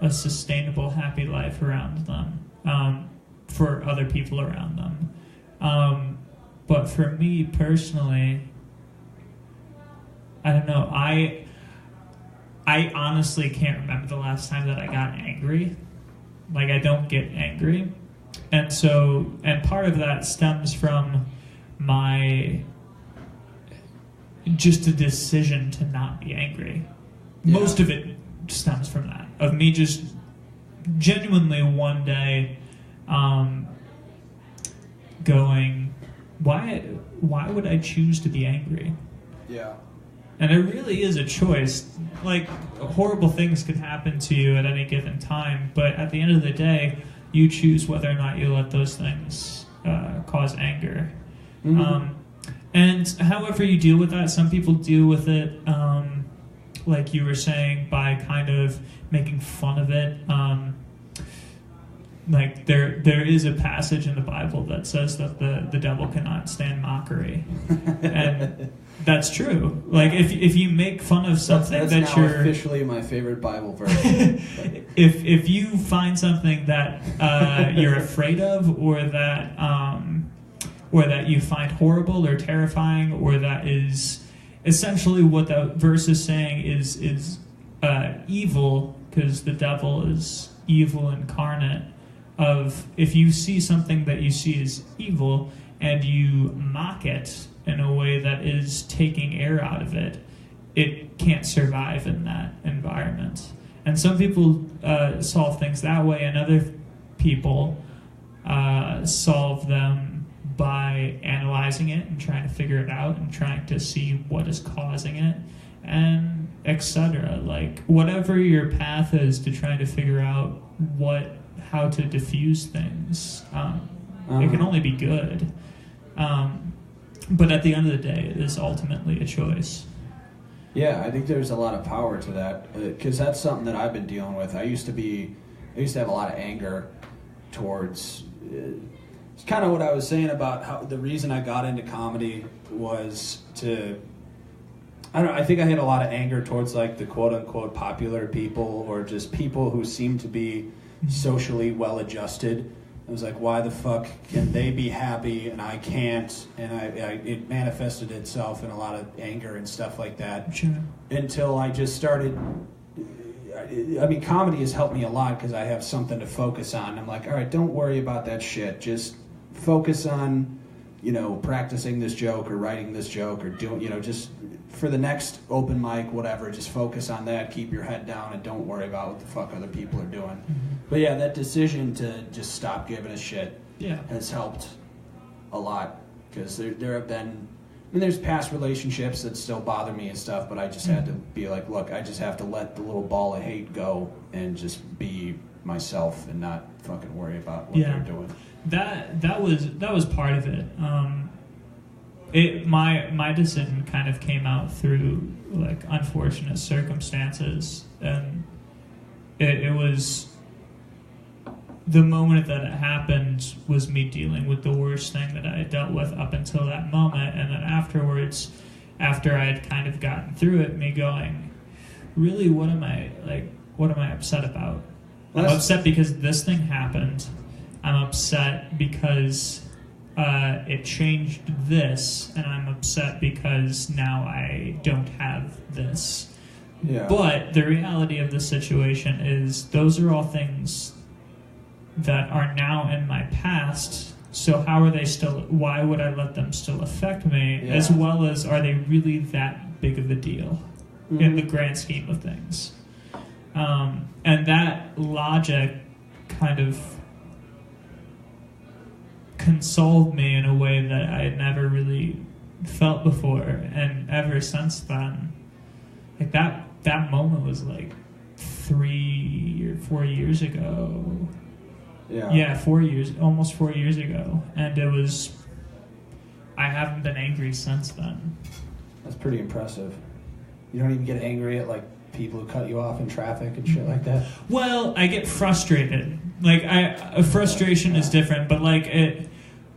a sustainable, happy life around them, for other people around them. But for me personally, I don't know. I honestly can't remember the last time that I got angry. Like, I don't get angry. And part of that stems from just a decision to not be angry. Yeah. Most of it stems from that. Of me just genuinely one day going, why would I choose to be angry? Yeah. And it really is a choice. Like, horrible things could happen to you at any given time, but at the end of the day, you choose whether or not you let those things cause anger. Mm-hmm. And however you deal with that, some people deal with it, like you were saying, by kind of making fun of it. like there is a passage in the Bible that says that the devil cannot stand mockery, and that's true. Like if you make fun of something that's that now you're officially my favorite Bible verse. if you find something that you're afraid of, or that you find horrible or terrifying, or that is essentially what that verse is saying is evil, because the devil is evil incarnate. Of if you see something that you see as evil and you mock it in a way that is taking air out of it, it can't survive in that environment. And some people solve things that way, and other people solve them by analyzing it and trying to figure it out and trying to see what is causing it, and etc. Like whatever your path is to trying to figure out how to diffuse things, it can only be good. But at the end of the day, it is ultimately a choice. Yeah, I think there's a lot of power to that, because that's something that I've been dealing with. I used to have a lot of anger towards. It's kind of what I was saying about how the reason I got into comedy was to. I think I had a lot of anger towards like the quote unquote popular people, or just people who seem to be socially well adjusted. I was like, why the fuck can they be happy and I can't? And it manifested itself in a lot of anger and stuff like that. Sure. Until I just started. I mean, comedy has helped me a lot because I have something to focus on. I'm like, all right, don't worry about that shit. Just focus on, practicing this joke or writing this joke or doing, just for the next open mic, whatever, just focus on that, keep your head down, and don't worry about what the fuck other people are doing. Mm-hmm. But yeah, that decision to just stop giving a shit has helped a lot, because there have been, there's past relationships that still bother me and stuff, but I just had to be like, look, I just have to let the little ball of hate go and just be myself and not fucking worry about what they're doing. That was part of it. My decision kind of came out through like unfortunate circumstances, and it was the moment that it happened was me dealing with the worst thing that I had dealt with up until that moment, and then afterwards, after I had kind of gotten through it, me going, really, what am I upset about? I'm upset because this thing happened. I'm upset because it changed this, and I'm upset because now I don't have this. Yeah. But the reality of the situation is those are all things that are now in my past, so how are they still, why would I let them still affect me, as well as are they really that big of a deal in the grand scheme of things? And that logic kind of consoled me in a way that I had never really felt before, and ever since then, like that moment was like 3 or 4 years ago. Yeah, 4 years, almost 4 years ago, and I haven't been angry since then. That's pretty impressive. You don't even get angry at like people who cut you off in traffic and shit like that? Well, I get frustrated. Like frustration is different, but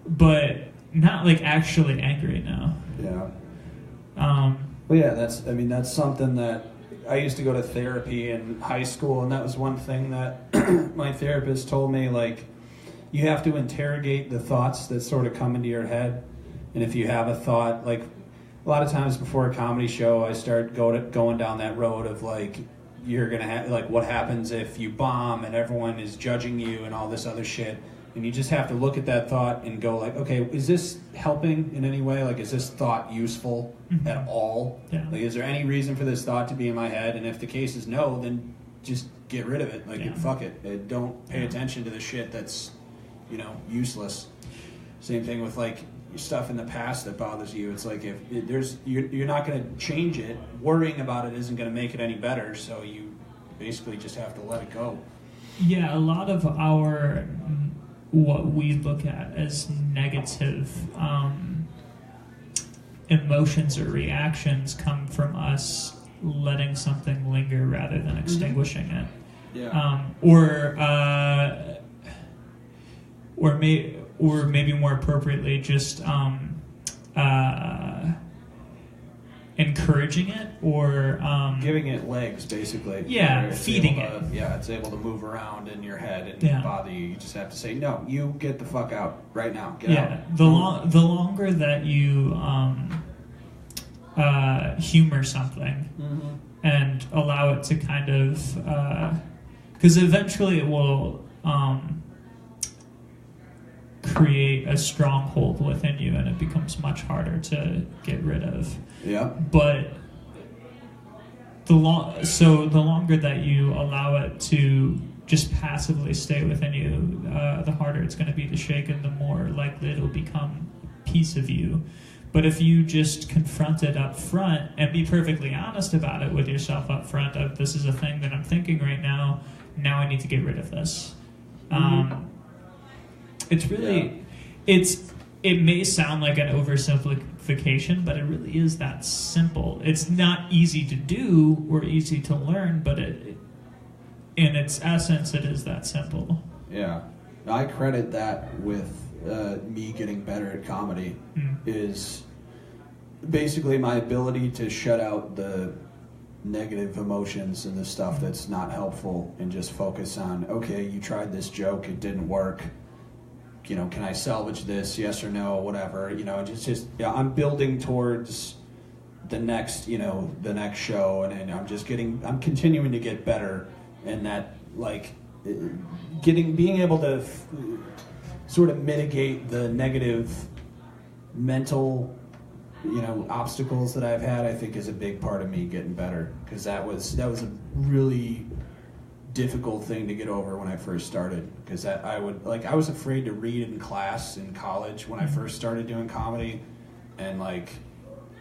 but not like actually angry now. Yeah. Well, yeah, that's something that I used to go to therapy in high school, and that was one thing that my therapist told me, like, you have to interrogate the thoughts that sort of come into your head. And if you have a thought, like, a lot of times before a comedy show, I start going down that road of, like, you're going to have, like, what happens if you bomb and everyone is judging you and all this other shit. And you just have to look at that thought and go, like, okay, is this helping in any way? Like, is this thought useful at all? Yeah. Like, is there any reason for this thought to be in my head? And if the case is no, then just get rid of it. Like, fuck it. Don't pay attention to the shit that's, useless. Same thing with, like, stuff in the past that bothers you. It's like, if you're not going to change it, worrying about it isn't going to make it any better, so you basically just have to let it go. Yeah, a lot of what we look at as negative emotions or reactions come from us letting something linger rather than extinguishing it. Yeah. or maybe more appropriately, just encouraging it or giving it legs, basically. Yeah, it's feeding able it. Yeah, it's able to move around in your head and Yeah. bother you. You just have to say, no, you get the fuck out right now. Get Yeah, out. the longer that you humor something and allow it to kind of, because eventually it will create a stronghold within you, and it becomes much harder to get rid of. Yeah. But the longer that you allow it to just passively stay within you, the harder it's going to be to shake, and the more likely it'll become a piece of you. But if you just confront it up front and be perfectly honest about it with yourself up front, of this is a thing that I'm thinking right now, now I need to get rid of this. It's really, it may sound like an oversimplification, but it really is that simple. It's not easy to do or easy to learn, but in its essence, it is that simple. Yeah. I credit that with me getting better at comedy is basically my ability to shut out the negative emotions and the stuff that's not helpful and just focus on, okay, you tried this joke, it didn't work. You know, can I salvage this? Yes or no, whatever. You know, just I'm building towards the next show, and I'm continuing to get better, and that like being able to sort of mitigate the negative mental, obstacles that I've had, I think is a big part of me getting better, because that was a really difficult thing to get over when I first started, because I was afraid to read in class in college when I first started doing comedy, and like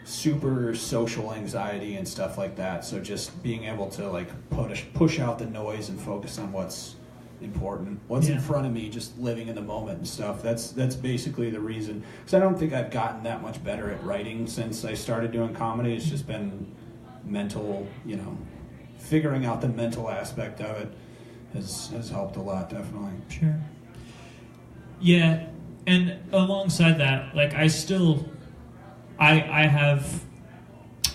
super social anxiety and stuff like that. So just being able to like push out the noise and focus on what's important, what's in front of me, just living in the moment and stuff. That's basically the reason, because I don't think I've gotten that much better at writing since I started doing comedy. It's just been mental, figuring out the mental aspect of it has helped a lot, definitely. Sure. Yeah, and alongside that, like I have,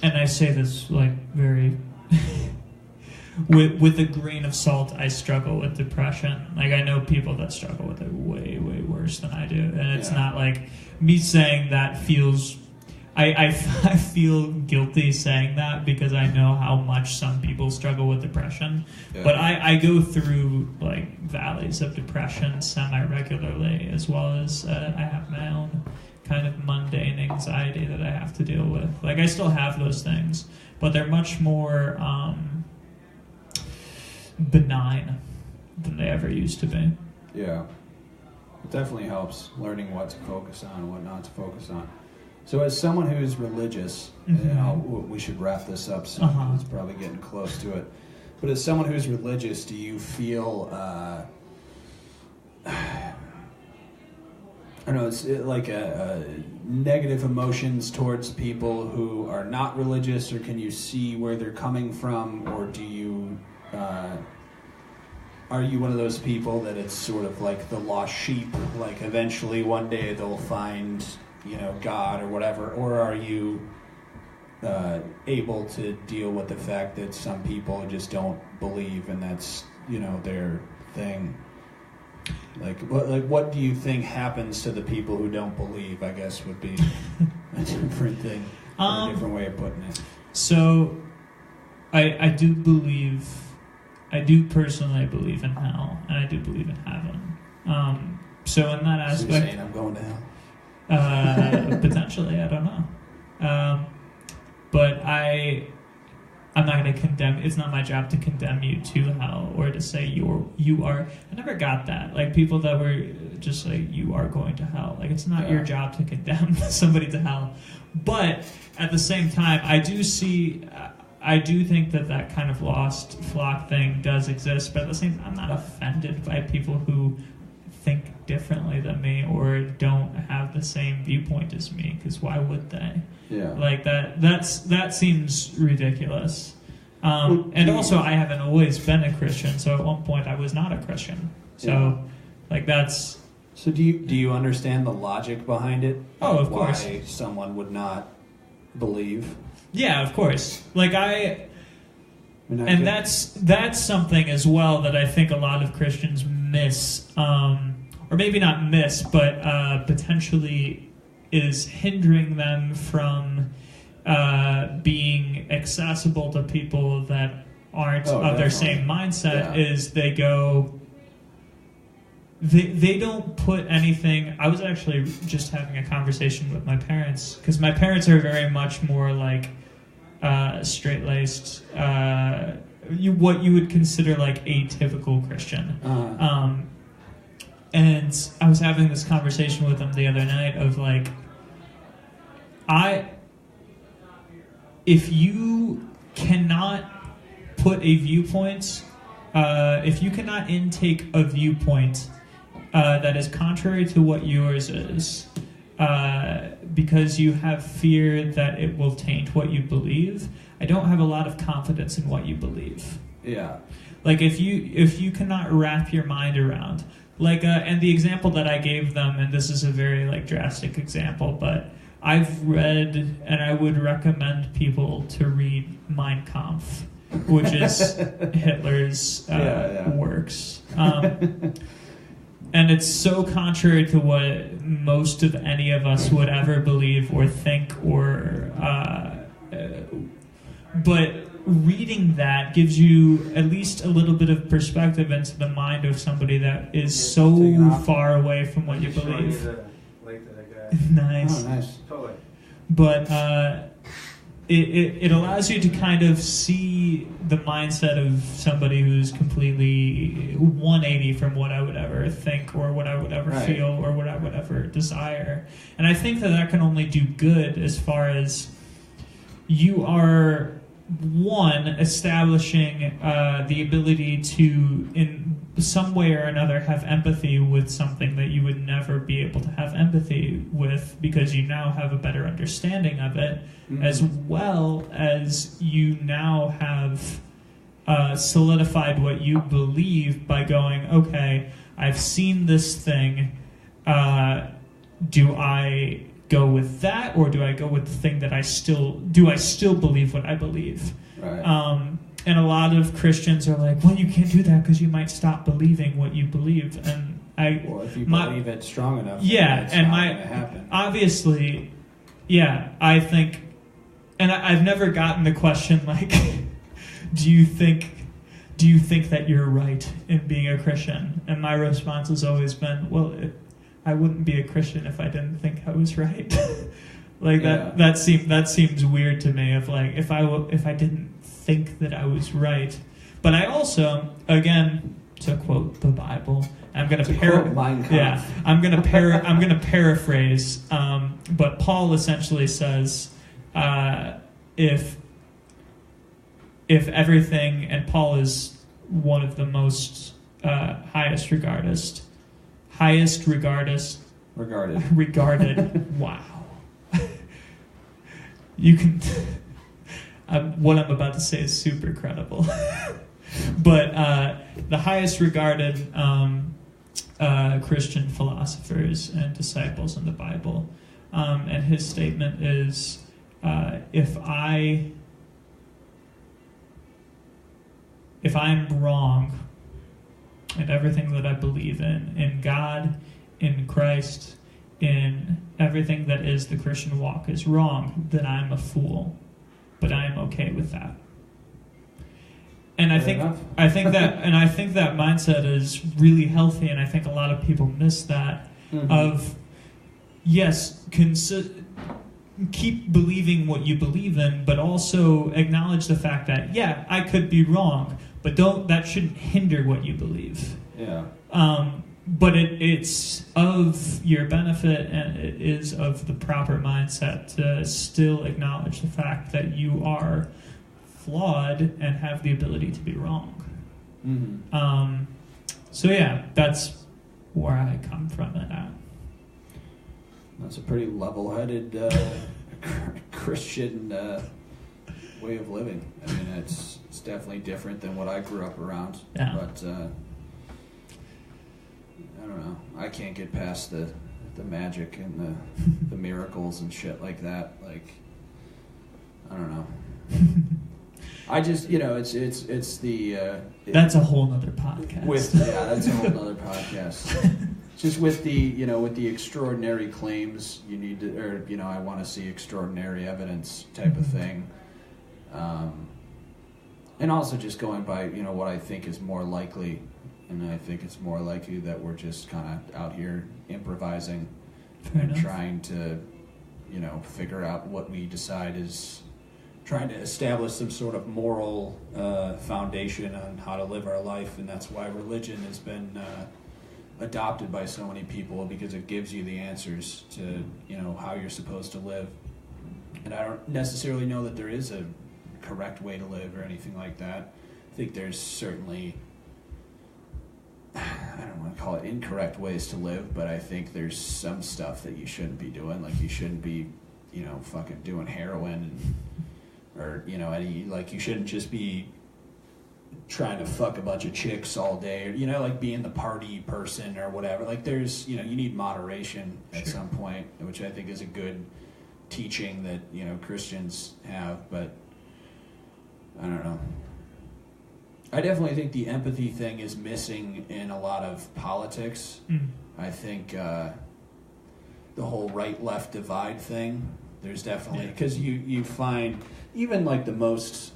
and I say this like very with a grain of salt, I struggle with depression. Like I know people that struggle with it way, way worse than I do, and it's not like me saying that feels. I feel guilty saying that, because I know how much some people struggle with depression. Yeah. But I go through like valleys of depression semi-regularly, as well as I have my own kind of mundane anxiety that I have to deal with. Like I still have those things, but they're much more benign than they ever used to be. Yeah. It definitely helps learning what to focus on and what not to focus on. So as someone who's religious, we should wrap this up soon. It's probably getting close to it. But as someone who's religious, do you feel, I don't know, it's like negative emotions towards people who are not religious, or can you see where they're coming from, or do you, are you one of those people that it's sort of like the lost sheep, like eventually one day they'll find God or whatever, or are you able to deal with the fact that some people just don't believe, and that's their thing? What do you think happens to the people who don't believe, I guess would be a different thing, or a different way of putting it. So I do personally believe in hell, and I do believe in heaven. So in that aspect, so you're saying I'm going to hell? Potentially, I don't know. But I'm not going to condemn. It's not my job to condemn you to hell, or to say you are. I never got that. Like people that were just like, you are going to hell. Like it's not your job to condemn somebody to hell. But at the same time, I do think that kind of lost flock thing does exist. But at the same time, I'm not offended by people who think differently than me or don't have the same viewpoint as me, because why would they? Yeah. Like that seems ridiculous. And also I haven't always been a Christian, so at one point I was not a Christian. So like that's So do you understand the logic behind it? Oh, of course. Why someone would not believe? Yeah, of course. Like And that's something as well that I think a lot of Christians miss, or maybe not miss, but potentially is hindering them from being accessible to people that aren't of their same mindset. Is they go. They don't put anything. I was actually just having a conversation with my parents, because my parents are very much more like straight-laced, what you would consider like atypical Christian. And I was having this conversation with them the other night of like, if you cannot put a viewpoint, if you cannot intake a viewpoint that is contrary to what yours is, because you have fear that it will taint what you believe, I don't have a lot of confidence in what you believe. Yeah. Like if you cannot wrap your mind around, like, and the example that I gave them, and this is a very like drastic example, but I've read, and I would recommend people to read Mein Kampf, which is Hitler's works. And it's so contrary to what most of any of us would ever believe or think, but reading that gives you at least a little bit of perspective into the mind of somebody that is so far away from what you believe. Nice. Oh, nice. Totally. But it allows you to kind of see the mindset of somebody who's completely 180 from what I would ever think or what I would ever feel or what I would ever desire. And I think that can only do good as far as you are, one, establishing the ability to, in some way or another, have empathy with something that you would never be able to have empathy with, because you now have a better understanding of it, as well as you now have solidified what you believe by going, okay, I've seen this thing, do I go with that, or do I go with the thing that I still believe what I believe? Right. And a lot of Christians are like, well, you can't do that because you might stop believing what you believe. And well, if you believe it strong enough, yeah, it's and not going to happen. Obviously, yeah, I think, and I've never gotten the question like, do you think that you're right in being a Christian? And my response has always been, well, I wouldn't be a Christian if I didn't think I was right. Like that seems weird to me. Of like, if I didn't think that I was right, but I also, again, to quote the Bible, I'm going to paraphrase. But Paul essentially says, if everything, and Paul is one of the most highest regarded. Wow. You can. What I'm about to say is super credible. But the highest regarded Christian philosophers and disciples in the Bible, and his statement is, if I'm wrong in everything that I believe in God, in Christ, in everything that is the Christian walk is wrong, then I'm a fool. But I am okay with that. And I think that mindset is really healthy, and I think a lot of people miss that. Of, yes, keep believing what you believe in, but also acknowledge the fact that, yeah, I could be wrong, but that shouldn't hinder what you believe. Yeah. But it's of your benefit, and it is of the proper mindset to still acknowledge the fact that you are flawed and have the ability to be wrong. So yeah, that's where I come from it at. That's a pretty level-headed Christian way of living. I mean, it's definitely different than what I grew up around. Yeah. But I don't know. I can't get past the magic and the miracles and shit like that. Like, I don't know. I just, it's the. That's a whole nother podcast. That's a whole nother podcast. Just with the extraordinary claims you need to, or I want to see extraordinary evidence type of thing. And also just going by, what I think is more likely. And I think it's more likely that we're just kind of out here improvising and trying to, figure out what we decide is trying to establish some sort of moral foundation on how to live our life. And that's why religion has been adopted by so many people, because it gives you the answers to, how you're supposed to live. And I don't necessarily know that there is a correct way to live or anything like that. I think there's certainly, I don't want to call it incorrect ways to live, but I think there's some stuff that you shouldn't be doing. Like, you shouldn't be, fucking doing heroin or, you shouldn't just be trying to fuck a bunch of chicks all day, or, like being the party person or whatever. Like, there's, you need moderation at some point, which I think is a good teaching that, Christians have, but I don't know. I definitely think the empathy thing is missing in a lot of politics. I think the whole right-left divide thing, there's definitely, because you find even like the most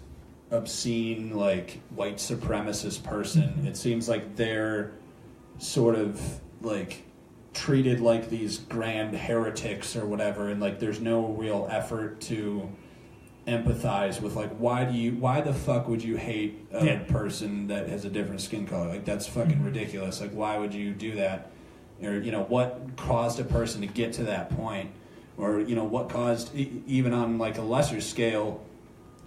obscene, like, white supremacist person, it seems like they're sort of like treated like these grand heretics or whatever, and like there's no real effort to empathize with, like, why the fuck would you hate a person that has a different skin color? Like, that's fucking ridiculous. Like, why would you do that? Or, what caused a person to get to that point? Or, what caused, even on like a lesser scale,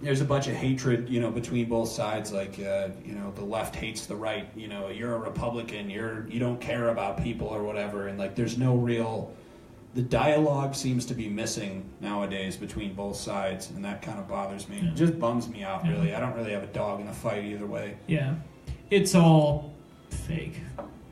there's a bunch of hatred, between both sides. Like, the left hates the right. You're a Republican. You don't care about people or whatever. And like, there's no real. The dialogue seems to be missing nowadays between both sides, and that kind of bothers me. It just bums me out, really. I don't really have a dog in the fight either way. Yeah, it's all fake.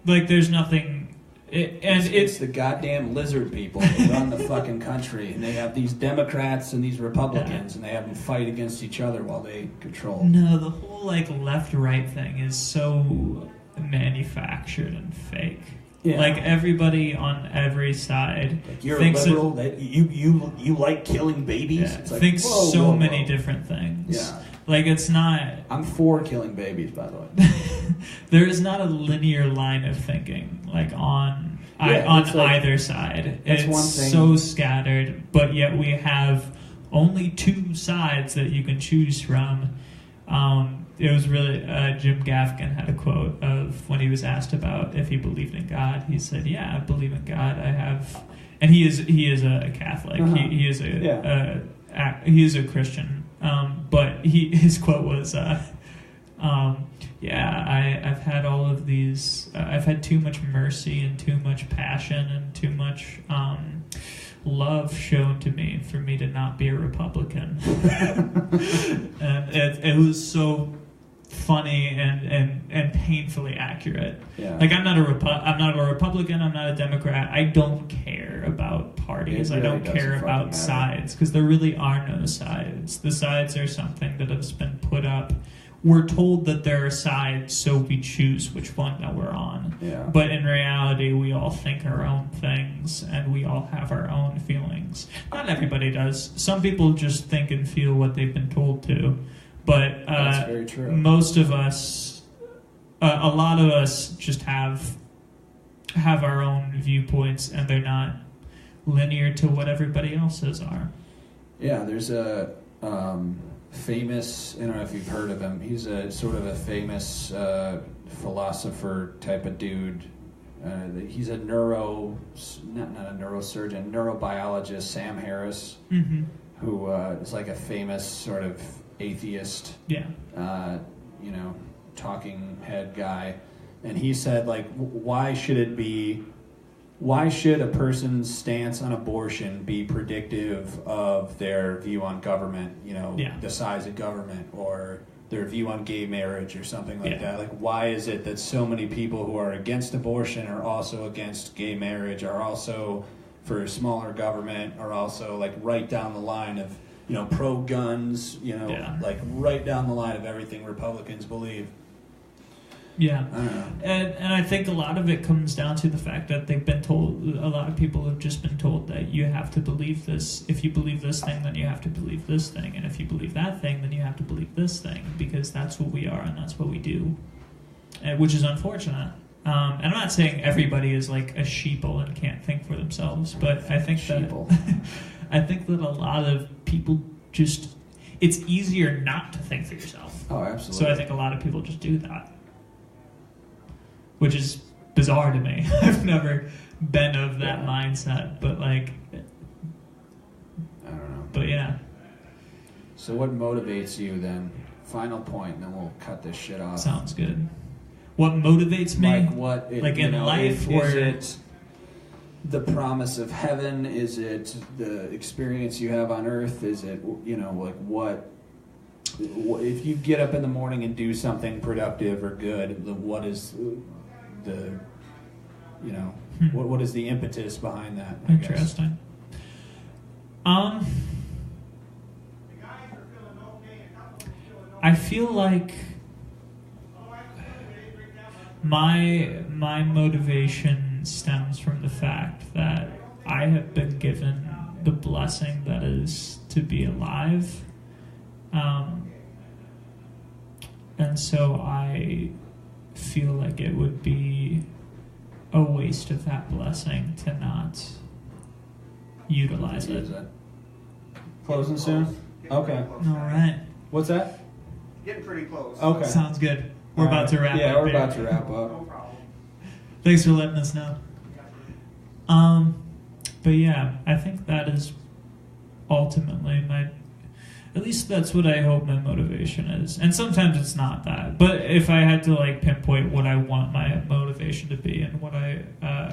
Like, there's nothing. It's the goddamn lizard people who run the fucking country, and they have these Democrats and these Republicans, and they have them fight against each other while they control. No, the whole like left-right thing is so manufactured and fake. Yeah. Like, everybody on every side, like, you're a liberal, that you like killing babies. It's like, thinks so many different things. Yeah, like, it's not. I'm for killing babies, by the way. There is not a linear line of thinking, like, on either side. It's one thing. So scattered, but yet we have only two sides that you can choose from. It was really, Jim Gaffigan had a quote of when he was asked about if he believed in God. He said, "Yeah, I believe in God. I have," and he is a Catholic. He is he is a Christian. But his quote was, "I've had all of these. I've had too much mercy and too much passion and too much love shown to me for me to not be a Republican." And it was so funny and painfully accurate. Yeah. Like, I'm not a Republican. I'm not a Democrat. I don't care about parties. Really, I don't care about sides, because there really are no sides. The sides are something that has been put up. We're told that there are sides, so we choose which one that we're on. Yeah. But in reality, we all think our own things, and we all have our own feelings. Not everybody does. Some people just think and feel what they've been told to. But that's very true. Most of us, a lot of us, just have our own viewpoints, and they're not linear to what everybody else's are. Yeah, there's a famous, I don't know if you've heard of him. He's a sort of a famous philosopher type of dude. He's a not a neurosurgeon, neurobiologist, Sam Harris, who is like a famous sort of atheist, talking head guy. And he said, like, why should a person's stance on abortion be predictive of their view on government, the size of government, or their view on gay marriage or something like Yeah. that. Like, why is it that so many people who are against abortion are also against gay marriage, are also for smaller government, are also like right down the line of, you know, pro-guns, you know, Yeah. like right down the line of everything Republicans believe. Yeah. I don't know. And I think a lot of it comes down to the fact that they've been told, a lot of people have just been told that you have to believe this. If you believe this thing, then you have to believe this thing. And if you believe that thing, then you have to believe this thing, because that's what we are and that's what we do, which is unfortunate. And I'm not saying everybody is like a sheeple and can't think for themselves, but I think that I think that a lot of people just, it's easier not to think for yourself. Oh, absolutely. So I think a lot of people just do that, which is bizarre to me. I've never been of that mindset, but like, I don't know. but yeah. So what motivates you then? Final point, and then we'll cut this shit off. Sounds good. What motivates me? Like what? Like you in know, life, is or it the promise of heaven? Is it the experience you have on earth? Is it, you know, like what if you get up in the morning and do something productive or good? What is the, you know, what is the impetus behind that? I guess? Interesting. I feel like my motivation stems from the fact that I have been given the blessing that is to be alive, and so I feel like it would be a waste of that blessing to not utilize it. Closing soon? Okay. All right. What's that? Getting pretty close. Okay. Sounds good. We're about to wrap up. Yeah, we're here. about to wrap up. No problem. Thanks for letting us know. But yeah, I think that is ultimately at least that's what I hope my motivation is. And sometimes it's not that. But if I had to like pinpoint what I want my motivation to be and what I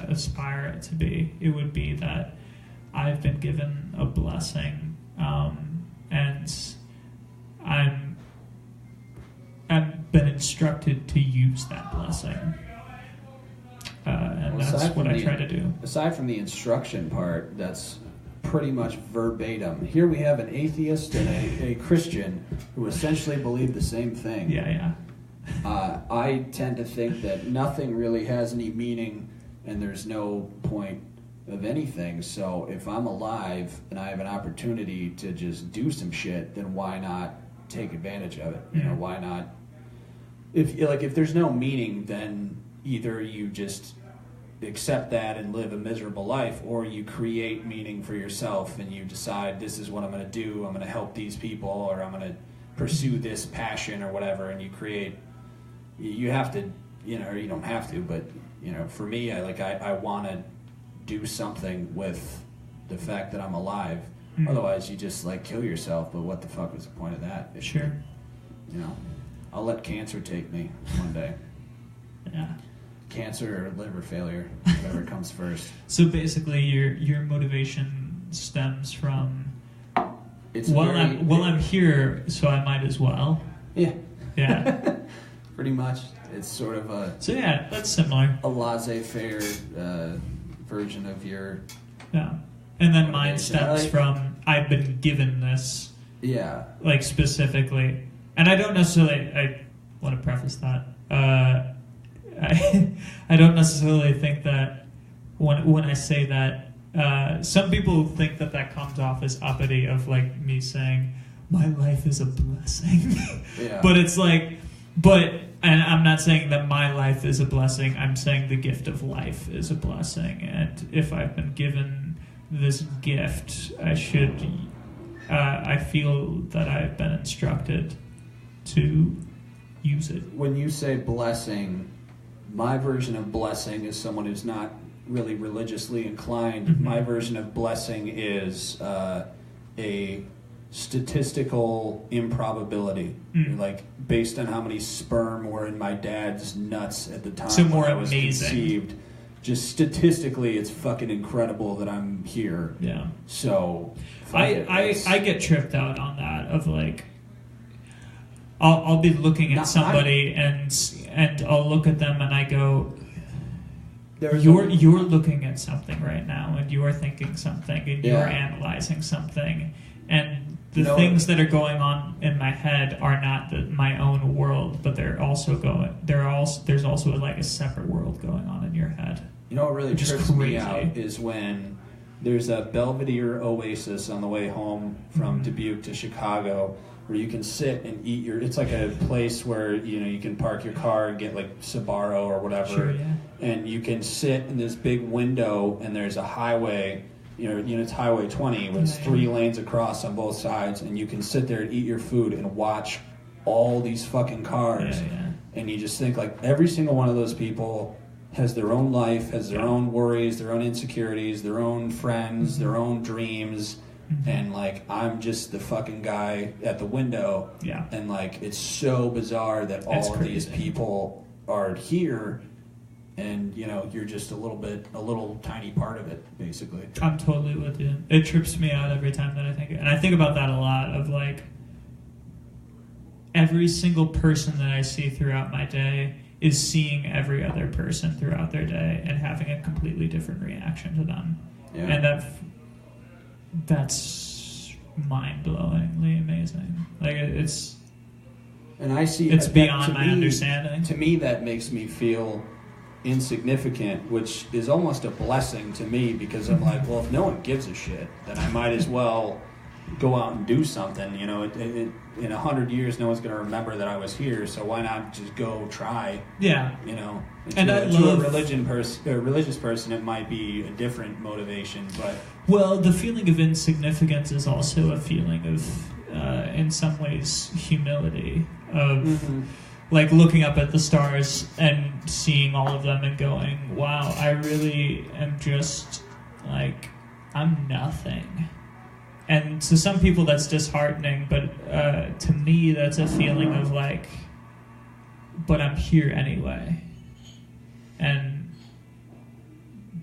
aspire it to be, it would be that I've been given a blessing, and I've been instructed to use that blessing. And Well, that's aside what from I try to do. Aside from the instruction part, that's pretty much verbatim. Here we have an atheist and a Christian who essentially believe the same thing. Yeah. I tend to think that nothing really has any meaning and there's no point of anything. So if I'm alive and I have an opportunity to just do some shit, then why not take advantage of it? You know, why not? If there's no meaning, then either you just accept that and live a miserable life, or you create meaning for yourself and you decide, this is what I'm going to do, I'm going to help these people, or I'm going to pursue this passion or whatever, and you have to, you know, or you don't have to, but, you know, for me, I want to do something with the fact that I'm alive. Otherwise you just like kill yourself, but what the fuck was the point of that? Sure. You know, I'll let cancer take me one day. Yeah. Cancer or liver failure, whatever comes first. So basically, your motivation stems from It's I'm here, so I might as well. Yeah. Yeah. Pretty much. It's sort of a So yeah, that's similar. a laissez-faire version of your Yeah. And then mine motivation. stems from I've been given this, like specifically, and I don't necessarily. I want to preface that. I don't necessarily think that when I say that, some people think that comes off as uppity, of like me saying my life is a blessing. Yeah. But it's like, and I'm not saying that my life is a blessing. I'm saying the gift of life is a blessing, and if I've been given this gift, I should. I feel that I've been instructed to use it. When you say blessing, my version of blessing is someone who's not really religiously inclined. Mm-hmm. My version of blessing is a statistical improbability, like based on how many sperm were in my dad's nuts at the time So more when I was amazing. conceived. Just statistically, it's fucking incredible that I'm here. Yeah. So I get tripped out on that, of like, I'll be looking at Not- somebody and I'll look at them and I go, There's you're looking at something right now and you're thinking something and Yeah. you're analyzing something, and the You know, things that are going on in my head are not my own world, but they're also going. There's also like a separate world going on in your head. You know what really Which is trips me crazy. out is when there's a Belvedere Oasis on the way home from Dubuque to Chicago, where you can sit and eat it's like a place where you can park your car and get like Sbarro or whatever, Sure, yeah. and you can sit in this big window and there's a highway. It's Highway 20 with 3 lanes across on both sides, and you can sit there and eat your food and watch all these fucking cars. Yeah. And you just think like every single one of those people has their own life, has their own worries, their own insecurities, their own friends, their own dreams, and like I'm just the fucking guy at the window. Yeah. And like it's so bizarre that all of these people are here, and you're just a little tiny part of it, basically. I'm totally with you. It trips me out every time that I think it. And I think about that a lot, of like every single person that I see throughout my day is seeing every other person throughout their day and having a completely different reaction to them. Yeah. And that's mind-blowingly amazing. Like it's And I see it's that beyond to my me- understanding. To me, that makes me feel insignificant, which is almost a blessing to me, because I'm like, well, if no one gives a shit, then I might as well go out and do something. In 100 years, no one's going to remember that I was here, so why not just go try? Yeah. And I to love- a religious person, it might be a different motivation, but Well, the feeling of insignificance is also a feeling of, in some ways, humility. Of like looking up at the stars and seeing all of them and going, wow, I really am just like, I'm nothing. And to some people that's disheartening, but to me that's a feeling of like, but I'm here anyway. And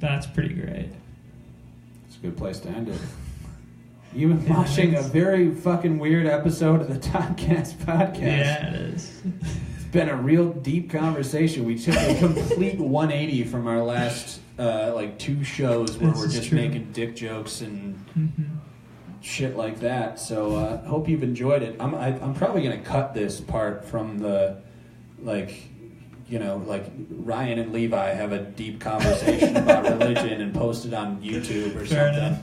that's pretty great. it's a good place to end it. You've been watching a very fucking weird episode of the Toddcast podcast. Yeah, it is. It's been a real deep conversation. We took a complete 180 from our last 2 shows where This we're is just true. making dick jokes and shit like that. So hope you've enjoyed it. I'm probably gonna cut this part from the Ryan and Levi have a deep conversation about religion and post it on YouTube or Fair something. enough.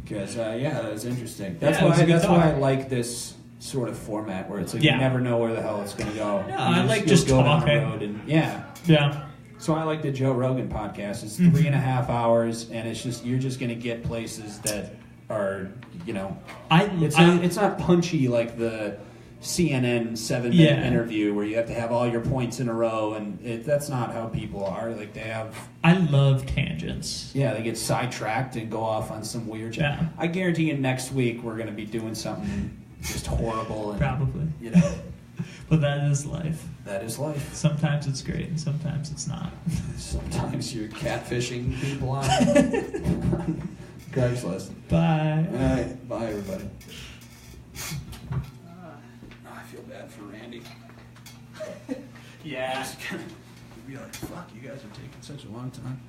Because that was interesting. That's Yeah, it was a good why I talk. like this sort of format where it's like Yeah. you never know where the hell it's going to go. No, You I like you'll just go down the talking. road and yeah. Yeah. So I like the Joe Rogan podcast. It's Mm-hmm. 3.5 hours, and it's just you're just going to get places that are it's not punchy like the CNN 7-minute Yeah. interview where you have to have all your points in a row, and that's not how people are. Like they have. I love tangents. Yeah, they get sidetracked and go off on some weird shit. Yeah. I guarantee you next week we're going to be doing something just horrible. And, Probably. But that is life. That is life. Sometimes it's great and sometimes it's not. Sometimes you're catfishing people on Craigslist. Bye. All right. Bye, everybody. I feel bad for Randy. Yeah. Just gonna be like, fuck, you guys are taking such a long time.